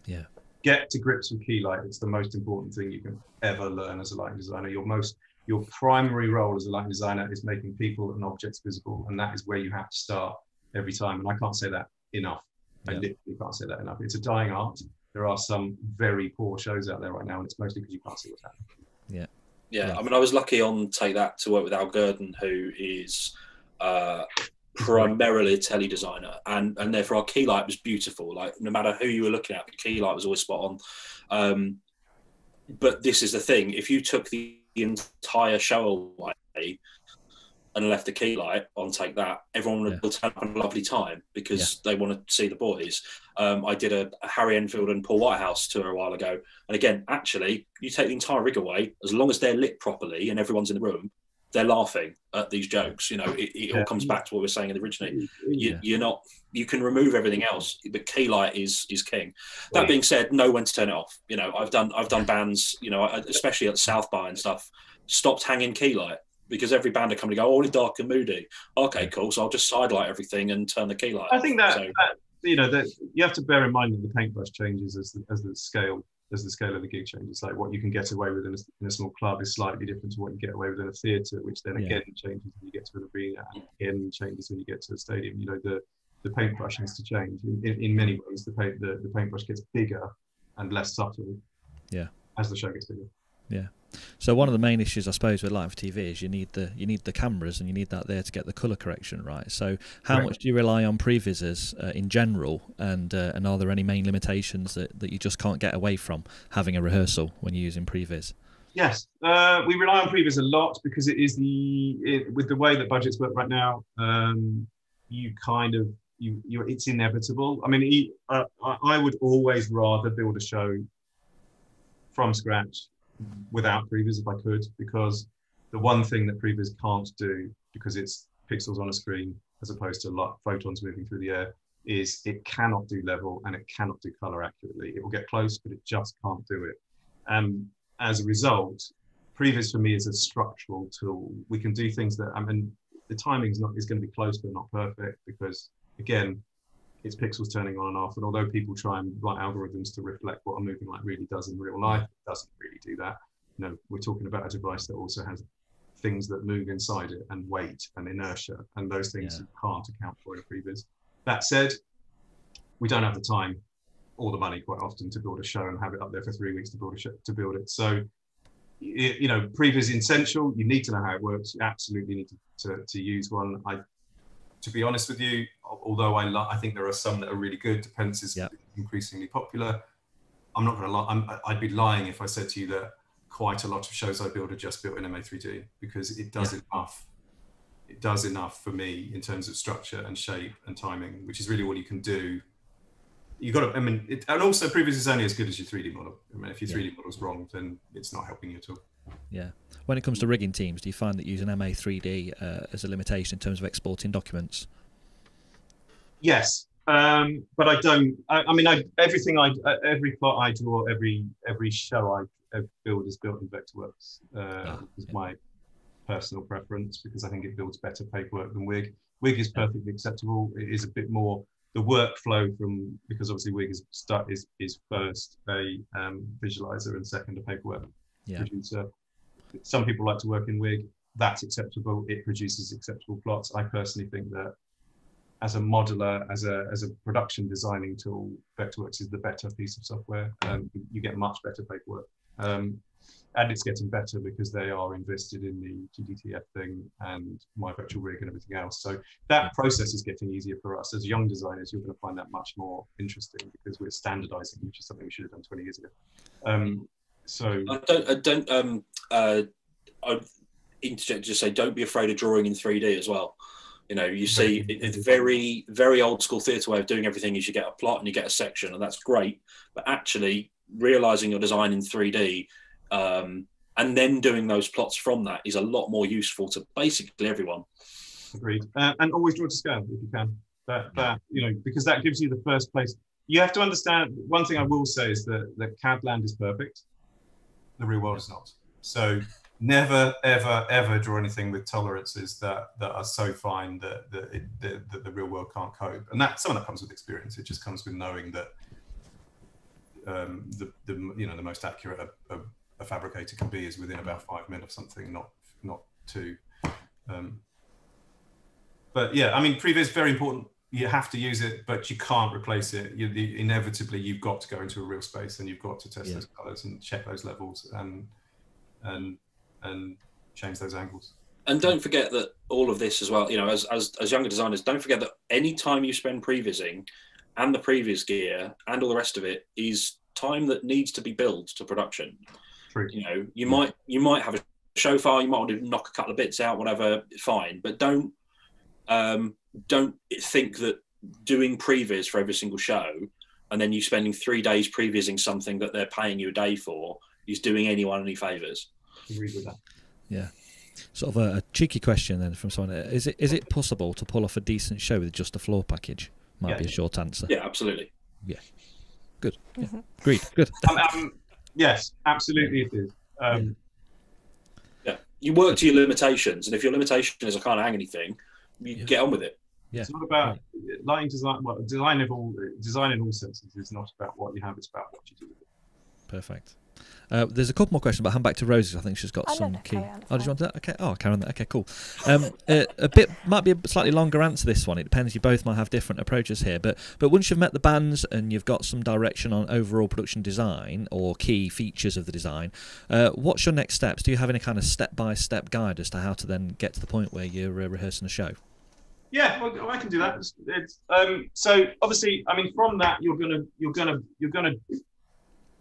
Yeah. Get to grips with key light. It's the most important thing you can ever learn as a lighting designer. Your primary role as a lighting designer is making people and objects visible, and that is where you have to start every time. And I can't say that enough. I literally can't say that enough. It's a dying art. There are some very poor shows out there right now, and it's mostly because you can't see what's happening. Yeah. I mean, I was lucky on Take That to work with Al Gurdon, who is primarily a telly designer, and therefore our key light was beautiful. Like, no matter who you were looking at, the key light was always spot on. But this is the thing: if you took the entire show away and left the key light on Take That, everyone would turn up on a lovely time because they want to see the boys. I did a Harry Enfield and Paul Whitehouse tour a while ago. And again, actually, you take the entire rig away, as long as they're lit properly and everyone's in the room, they're laughing at these jokes. You know, it all comes back to what we were saying originally. You can remove everything else. The key light is king. That being said, know when to turn it off. You know, I've done bands, you know, especially at South by and stuff, stopped hanging key light, because every band are coming to go, oh, it's dark and moody. Okay, cool. So I'll just sidelight everything and turn the key light I think off. you know, that you have to bear in mind that the paintbrush changes as the scale of the gig changes. Like what you can get away with in a small club is slightly different to what you get away with in a theatre, which then again changes when you get to an arena, and again changes when you get to a stadium. You know, the paintbrush has to change. In many ways, the paintbrush gets bigger and less subtle. Yeah. As the show gets bigger. Yeah. So one of the main issues, I suppose, with live TV is you need the cameras, and you need that there to get the colour correction right. So how much do you rely on previsors in general, and are there any main limitations that you just can't get away from having a rehearsal when you're using previs? Yes, we rely on previs a lot because it is with the way that budgets work right now. It's inevitable. I mean, I would always rather build a show from scratch without previs if I could, because the one thing that previs can't do, because it's pixels on a screen as opposed to photons moving through the air, is it cannot do level and it cannot do color accurately. It will get close, but it just can't do it. As a result, previs for me is a structural tool. We can do things that, I mean, the timing is going to be close but not perfect, because again, it's pixels turning on and off, and although people try and write algorithms to reflect what a moving light really does in real life, it doesn't really do that. You know, we're talking about a device that also has things that move inside it, and weight and inertia, and those things you can't account for in a previs. That said, we don't have the time or the money quite often to build a show and have it up there for 3 weeks to build it. So, you know, previs is essential. You need to know how it works. You absolutely need to use one. To be honest with you, although I think there are some that are really good, Depends is increasingly popular. I'm not going to lie. I'd be lying if I said to you that quite a lot of shows I build are just built in MA3D, because it does enough. It does enough for me in terms of structure and shape and timing, which is really all you can do. You got to, I mean, and also previs is only as good as your 3D model. I mean, if your 3D model's wrong, then it's not helping you at all. Yeah. When it comes to rigging teams, do you find that using MA3D as a limitation in terms of exporting documents? Yes, but I don't. Every plot I draw, every show I build is built in Vectorworks. Is my personal preference, because I think it builds better paperwork than Wig. Wig is perfectly acceptable. It is a bit more the workflow because obviously Wig is first a visualizer and second a paperwork producer. Some people like to work in Wig. That's acceptable. It produces acceptable plots. I personally think that as a modeler, as a production designing tool, Vectorworks is the better piece of software. You get much better paperwork. And it's getting better because they are invested in the GDTF thing and my virtual rig and everything else. So that process is getting easier for us. As young designers, you're going to find that much more interesting because we're standardizing, which is something we should have done 20 years ago. So I interject to just say, don't be afraid of drawing in 3D as well. You know, you see it's very, very old school theatre way of doing everything is you get a plot and you get a section, and that's great. But actually realizing your design in 3D and then doing those plots from that is a lot more useful to basically everyone. Agreed. And always draw to scale if you can. That you know, because that gives you the first place. You have to understand, one thing I will say is that CAD land is perfect. The real world is not. So never, ever, ever draw anything with tolerances that are so fine that the real world can't cope. And some of that comes with experience. It just comes with knowing that the most accurate a fabricator can be is within about 5 mil of something, not 2. But yeah, I mean, previs is very important. You have to use it, but you can't replace it. Inevitably, you've got to go into a real space and you've got to test those colors and check those levels and change those angles. And don't forget that all of this as well, you know, as younger designers, don't forget that any time you spend prevising and the previs gear and all the rest of it is time that needs to be built to production. True. You know, you might have a show file, you might want to knock a couple of bits out, whatever, fine. But don't think that doing previs for every single show and then you spending 3 days prevising something that they're paying you a day for is doing anyone any favours. Agree with that. Yeah. Sort of a cheeky question then from someone. Is it possible to pull off a decent show with just a floor package? Might be a short answer. Yeah, absolutely. Yeah. Good. Yeah. Agreed. Good. Yes, absolutely it is. Yeah. You work to your limitations, and if your limitation is I can't hang anything, you get on with it. Yeah. It's not about lighting design. Well, design in all senses is not about what you have; it's about what you do with it. Perfect. There's a couple more questions, but hand back to Rosie. I think she's got some key. Oh, did you want that? Okay. Oh, carry on that. Okay, cool. A bit might be a slightly longer answer this one. It depends. You both might have different approaches here, but once you've met the bands and you've got some direction on overall production design or key features of the design, what's your next steps? Do you have any kind of step-by-step guide as to how to then get to the point where you're rehearsing a show? Yeah, well, I can do that. So obviously, I mean, from that, you're gonna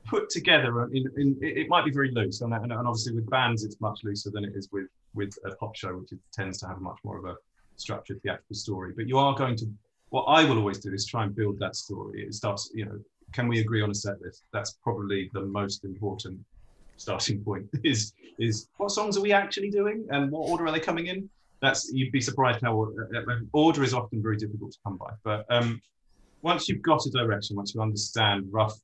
put together. It might be very loose, and obviously with bands, it's much looser than it is with a pop show, which tends to have much more of a structured theatrical story. But you are going to. What I will always do is try and build that story. It starts, can we agree on a set list? That's probably the most important starting point. Is what songs are we actually doing, and what order are they coming in? You'd be surprised how order is often very difficult to come by. But once you've got a direction, once you understand rough,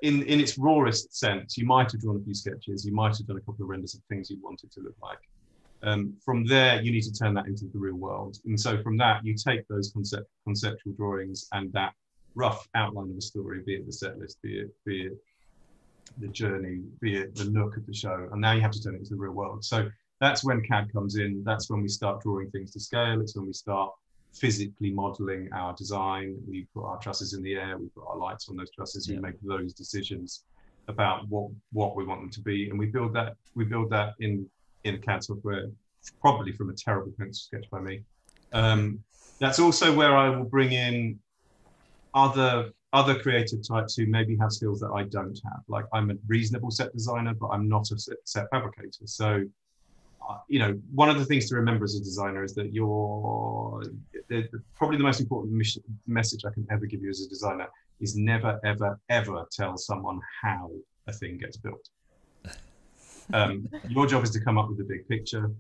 in its rawest sense, you might have drawn a few sketches, you might have done a couple of renders of things you wanted to look like. From there, you need to turn that into the real world. And so from that, you take those conceptual drawings and that rough outline of the story, be it the set list, be it the journey, be it the look of the show, and now you have to turn it into the real world. So that's when CAD comes in. That's when we start drawing things to scale. It's when we start physically modeling our design. We put our trusses in the air. We put our lights on those trusses. We make those decisions about what we want them to be, and we build that in CAD software, probably from a terrible pencil sketch by me. That's also where I will bring in other creative types who maybe have skills that I don't have. Like, I'm a reasonable set designer, but I'm not a set fabricator. So one of the things to remember as a designer is that probably the most important message I can ever give you as a designer is never, ever, ever tell someone how a thing gets built. Your job is to come up with the big picture.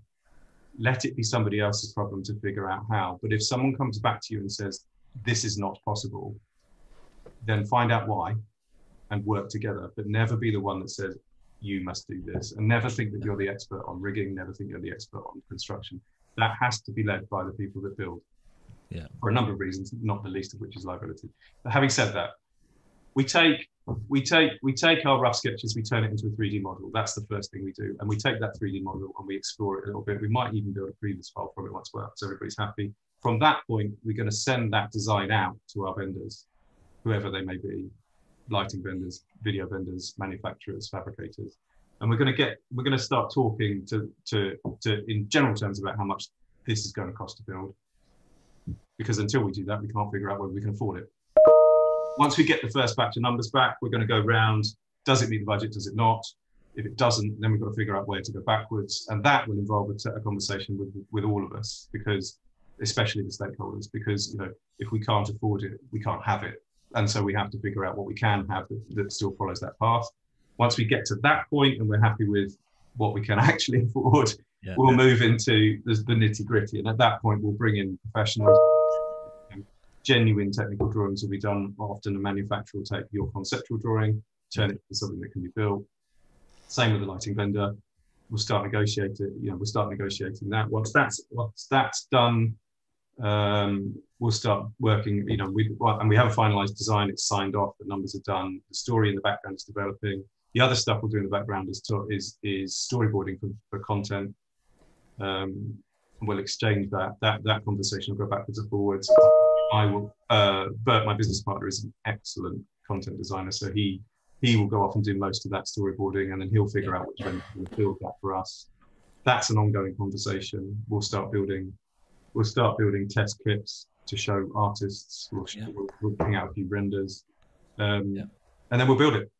Let it be somebody else's problem to figure out how. But if someone comes back to you and says, this is not possible, then find out why and work together, but never be the one that says, you must do this, and never think that you're the expert on rigging, never think you're the expert on construction. That has to be led by the people that build, for a number of reasons, not the least of which is liability. But having said that, we take our rough sketches, we turn it into a 3D model. That's the first thing we do, and we take that 3D model and we explore it a little bit. We might even build a previous file from it once we're up, so everybody's happy. From that point, we're going to send that design out to our vendors, whoever they may be. Lighting vendors, video vendors, manufacturers, fabricators, and we're going to start talking to in general terms about how much this is going to cost to build. Because until we do that, we can't figure out whether we can afford it. Once we get the first batch of numbers back, we're going to go round. Does it meet the budget? Does it not? If it doesn't, then we've got to figure out where to go backwards, and that will involve a conversation with all of us, because especially the stakeholders, because if we can't afford it, we can't have it. And so we have to figure out what we can have that still follows that path. Once we get to that point and we're happy with what we can actually afford, we'll move into the nitty gritty. And at that point, we'll bring in professionals. Genuine technical drawings will be done. Often a manufacturer will take your conceptual drawing, turn it into something that can be built. Same with the lighting vendor. We'll start negotiating. We'll start negotiating that. Once that's done, we'll start working, and we have a finalized design, it's signed off, the numbers are done, the story in the background is developing. The other stuff we'll do in the background is storyboarding for content. We'll exchange that conversation will go backwards and forwards. Bert, my business partner, is an excellent content designer, so he will go off and do most of that storyboarding, and then he'll figure out which vendor will build that for us. That's an ongoing conversation. We'll start building test clips to show artists. We'll bring out a few renders, and then we'll build it.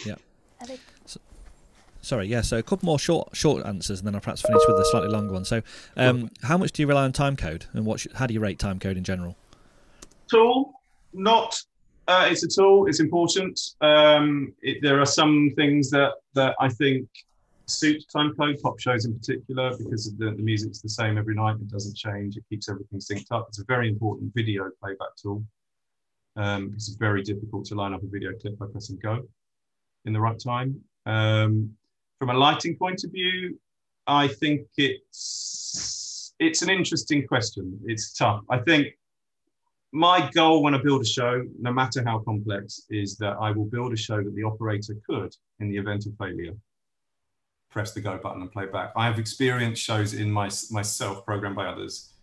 Yeah. So a couple more short answers, and then I'll perhaps finish with a slightly longer one. So, how much do you rely on timecode, and how do you rate timecode in general? Tool, not. It's a tool. It's important. There are some things that I think suit timecode, pop shows in particular, because the music's the same every night. It doesn't change. It keeps everything synced up. It's a very important video playback tool. It's very difficult to line up a video clip by pressing go in the right time. From a lighting point of view, I think it's it's an interesting question. It's tough. I think my goal when I build a show, no matter how complex, is that I will build a show that the operator could, in the event of failure, press the go button and play back. I have experienced shows in myself, programmed by others.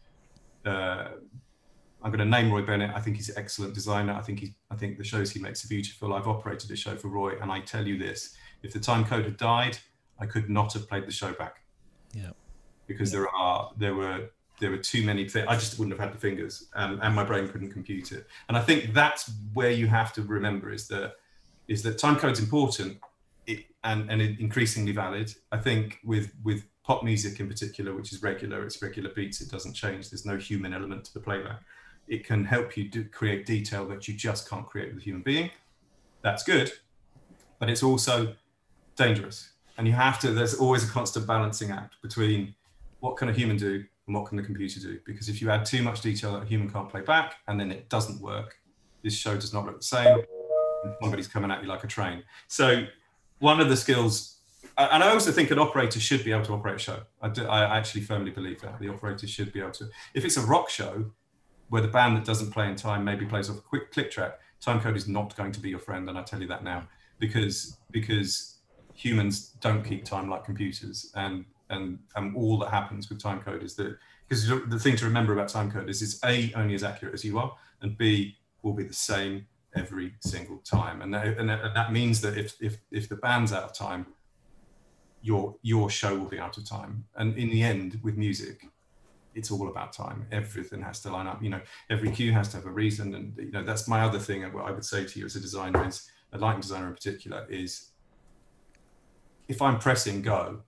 I'm going to name Roy Bennett. I think he's an excellent designer. I think the shows he makes are beautiful. I've operated a show for Roy, and I tell you this: if the time code had died, I could not have played the show back. Yeah, because there were too many things. I just wouldn't have had the fingers, and my brain couldn't compute it. And I think that's where you have to remember is that time code's important and increasingly valid. I think with pop music in particular, which is regular, it's regular beats, it doesn't change. There's no human element to the playback. It can help you create detail that you just can't create with a human being. That's good, but it's also dangerous. And there's always a constant balancing act between what can a human do and what can the computer do? Because if you add too much detail that a human can't play back, and then it doesn't work, this show does not look the same, and somebody's coming at you like a train. So one of the skills, and I also think an operator should be able to operate a show. I actually firmly believe that. The operator should be able to. If it's a rock show, where the band that doesn't play in time maybe plays off a quick click track, time code is not going to be your friend, and I tell you that now, because humans don't keep time like computers, and all that happens with time code is that, because the thing to remember about time code is it's A, only as accurate as you are, and B, will be the same every single time, and that means that if the band's out of time, your show will be out of time. And in the end, with music, it's all about time. Everything has to line up. Every cue has to have a reason, and that's my other thing. What I would say to you as a designer, is a lighting designer in particular, is if I'm pressing go,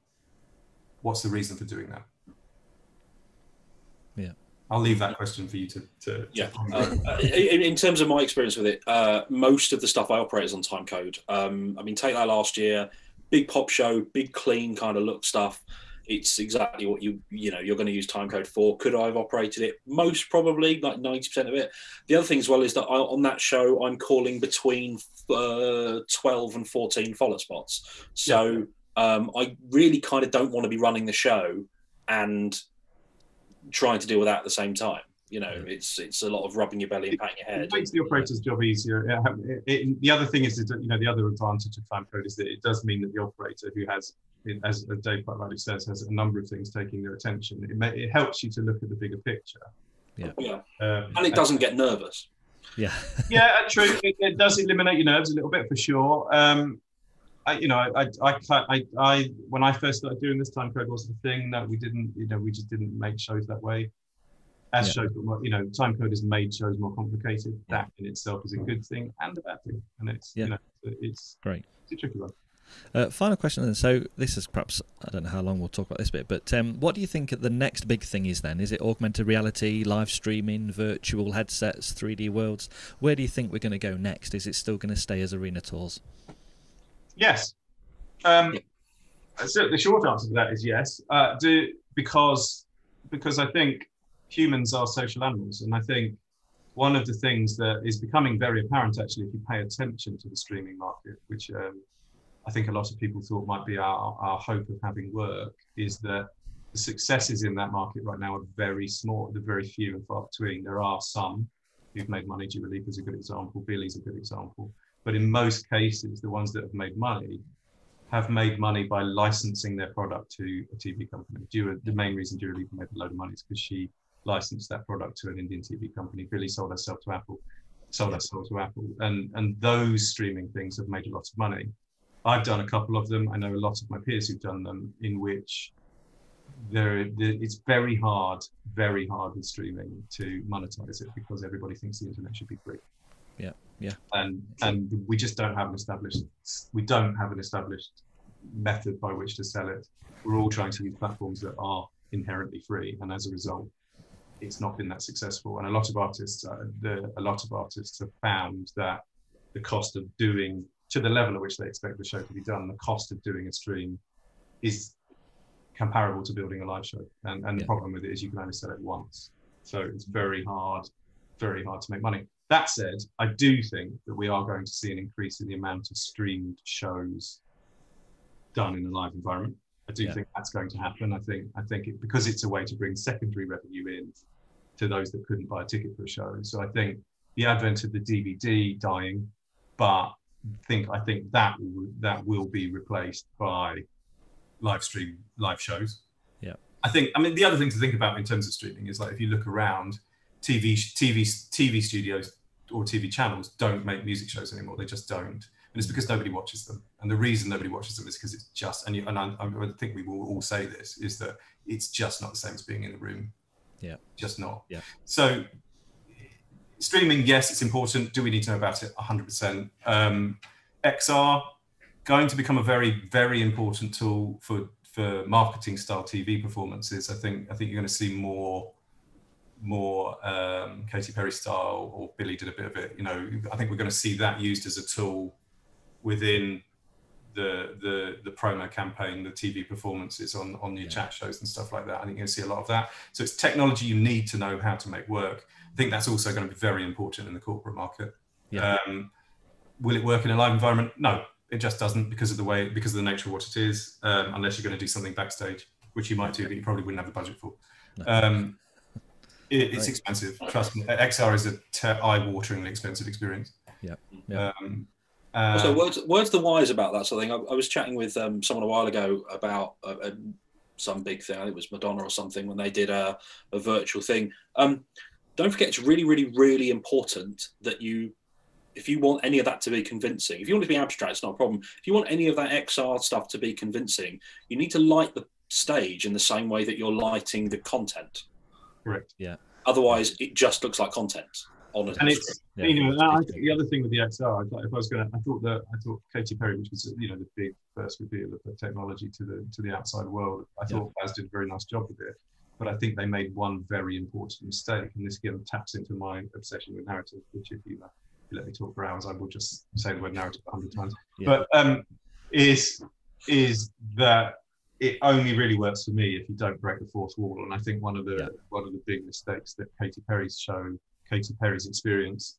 what's the reason for doing that? Yeah, I'll leave that question for you to yeah. In terms of my experience with it, most of the stuff I operate is on time code. I mean, take that last year, big pop show, big clean kind of look stuff. It's exactly what you're going to use time code for. Could I have operated it? Most probably, like 90% of it. The other thing as well is that on that show, I'm calling between 12 and 14 follow spots. So I really kind of don't want to be running the show and trying to deal with that at the same time. It's a lot of rubbing your belly and patting your head. It makes the operator's job easier. The other thing is that, the other advantage of time code is that it does mean that the operator, who has, as Dave quite rightly says, has a number of things taking their attention. It helps you to look at the bigger picture. Yeah. And it doesn't get nervous. Yeah. Yeah, true. It does eliminate your nerves a little bit for sure. When I first started doing this, time code wasn't a thing. No, we didn't. We just didn't make shows that way. Shows, time code has made shows more complicated. That in itself is a good thing and a bad thing, and it's it's great. It's a tricky one. Final question then. So this is perhaps, I don't know how long we'll talk about this bit, but what do you think the next big thing is then? Is it augmented reality, live streaming, virtual headsets, 3D worlds? Where do you think we're going to go next? Is it still going to stay as arena tours? Yes. So the short answer to that is yes. Because I think humans are social animals, and I think one of the things that is becoming very apparent, actually, if you pay attention to the streaming market, which I think a lot of people thought might be our hope of having work, is that the successes in that market right now are very small. They're very few and far between. There are some who've made money. Dua Lipa's a good example. Billy's a good example. But in most cases, the ones that have made money by licensing their product to a TV company. The main reason Dua Lipa made a load of money is because she licensed that product to an Indian TV company. Billy sold herself to Apple, and those streaming things have made a lot of money. I've done a couple of them. I know a lot of my peers who've done them, in which it's very hard with streaming to monetize it, because everybody thinks the internet should be free. Yeah. And we just don't have an established method by which to sell it. We're all trying to use platforms that are inherently free, and as a result, it's not been that successful. And a lot of artists have found that the cost of doing, to the level at which they expect the show to be done, the cost of doing a stream is comparable to building a live show. And the problem with it is you can only sell it once. So it's very hard to make money. That said, I do think that we are going to see an increase in the amount of streamed shows done in a live environment. I do think that's going to happen. I think because it's a way to bring secondary revenue in to those that couldn't buy a ticket for a show. So I think the advent of the DVD dying, but I think that will be replaced by live shows. Yeah. I mean, the other thing to think about in terms of streaming is, like, if you look around, TV studios or TV channels don't make music shows anymore. They just don't. And it's because nobody watches them. And the reason nobody watches them is because it's just, and I think we will all say this, is that it's just not the same as being in the room. Yeah. Just not. Yeah. So streaming, yes, it's important. Do we need to know about it? 100%. XR, going to become a very, very important tool for marketing style TV performances. I think you're going to see more Katy Perry style, or Billy did a bit of it. You know, I think we're going to see that used as a tool within the promo campaign, the TV performances on your chat shows and stuff like that. I think you're going to see a lot of that. So it's technology you need to know how to make work. I think that's also going to be very important in the corporate market. Yeah. Will it work in a live environment? No, it just doesn't, because of the nature of what it is, unless you're going to do something backstage, which you might do, but you probably wouldn't have the budget for. No. It's expensive. Trust me. XR is a eye-wateringly expensive experience. Yeah. Yeah. Also, words to the wise about that sort of thing. I was chatting with someone a while ago about some big thing. I think it was Madonna or something, when they did a virtual thing. Don't forget, it's really, really, really important that if you want any of that to be convincing, if you want it to be abstract, it's not a problem. If you want any of that XR stuff to be convincing, you need to light the stage in the same way that you're lighting the content. Correct. Yeah. Otherwise, it just looks like content on a screen. I think the other thing with the XR, I thought Katy Perry, which was the big first reveal of the technology to the outside world, I thought Baz did a very nice job with it. But I think they made one very important mistake, and this again taps into my obsession with narrative, which if you let me talk for hours, I will just say the word narrative 100 times. Yeah. But is that it only really works for me if you don't break the fourth wall. And I think one of the big mistakes that Katy Perry's experience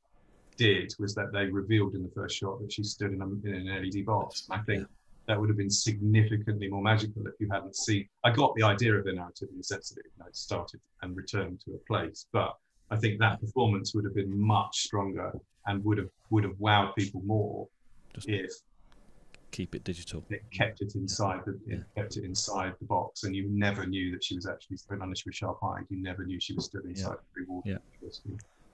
did was that they revealed in the first shot that she stood in an LED box. And I think that would have been significantly more magical if you hadn't seen. I got the idea of the narrative in the sense that it started and returned to a place, but I think that performance would have been much stronger and would have wowed people more if keep it digital. It kept it inside the box, and you never knew that she was actually, unless she was sharp-eyed, you never knew she was stood inside the wall. Yeah.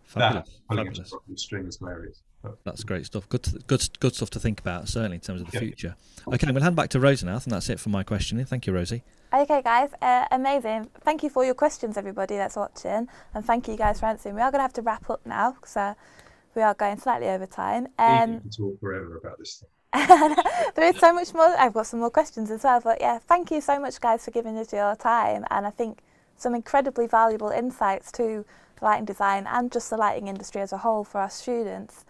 Fabulous. String is hilarious. That's great stuff. Good stuff to think about, certainly in terms of the future. Okay, we'll hand back to Rosie now. I think that's it for my questioning. Thank you, Rosie. Okay, guys, amazing. Thank you for your questions, everybody that's watching, and thank you guys for answering. We are going to have to wrap up now because we are going slightly over time. We can talk forever about this stuff. There is so much more. I've got some more questions as well, but yeah, thank you so much, guys, for giving us your time, and I think some incredibly valuable insights to lighting design and just the lighting industry as a whole for our students.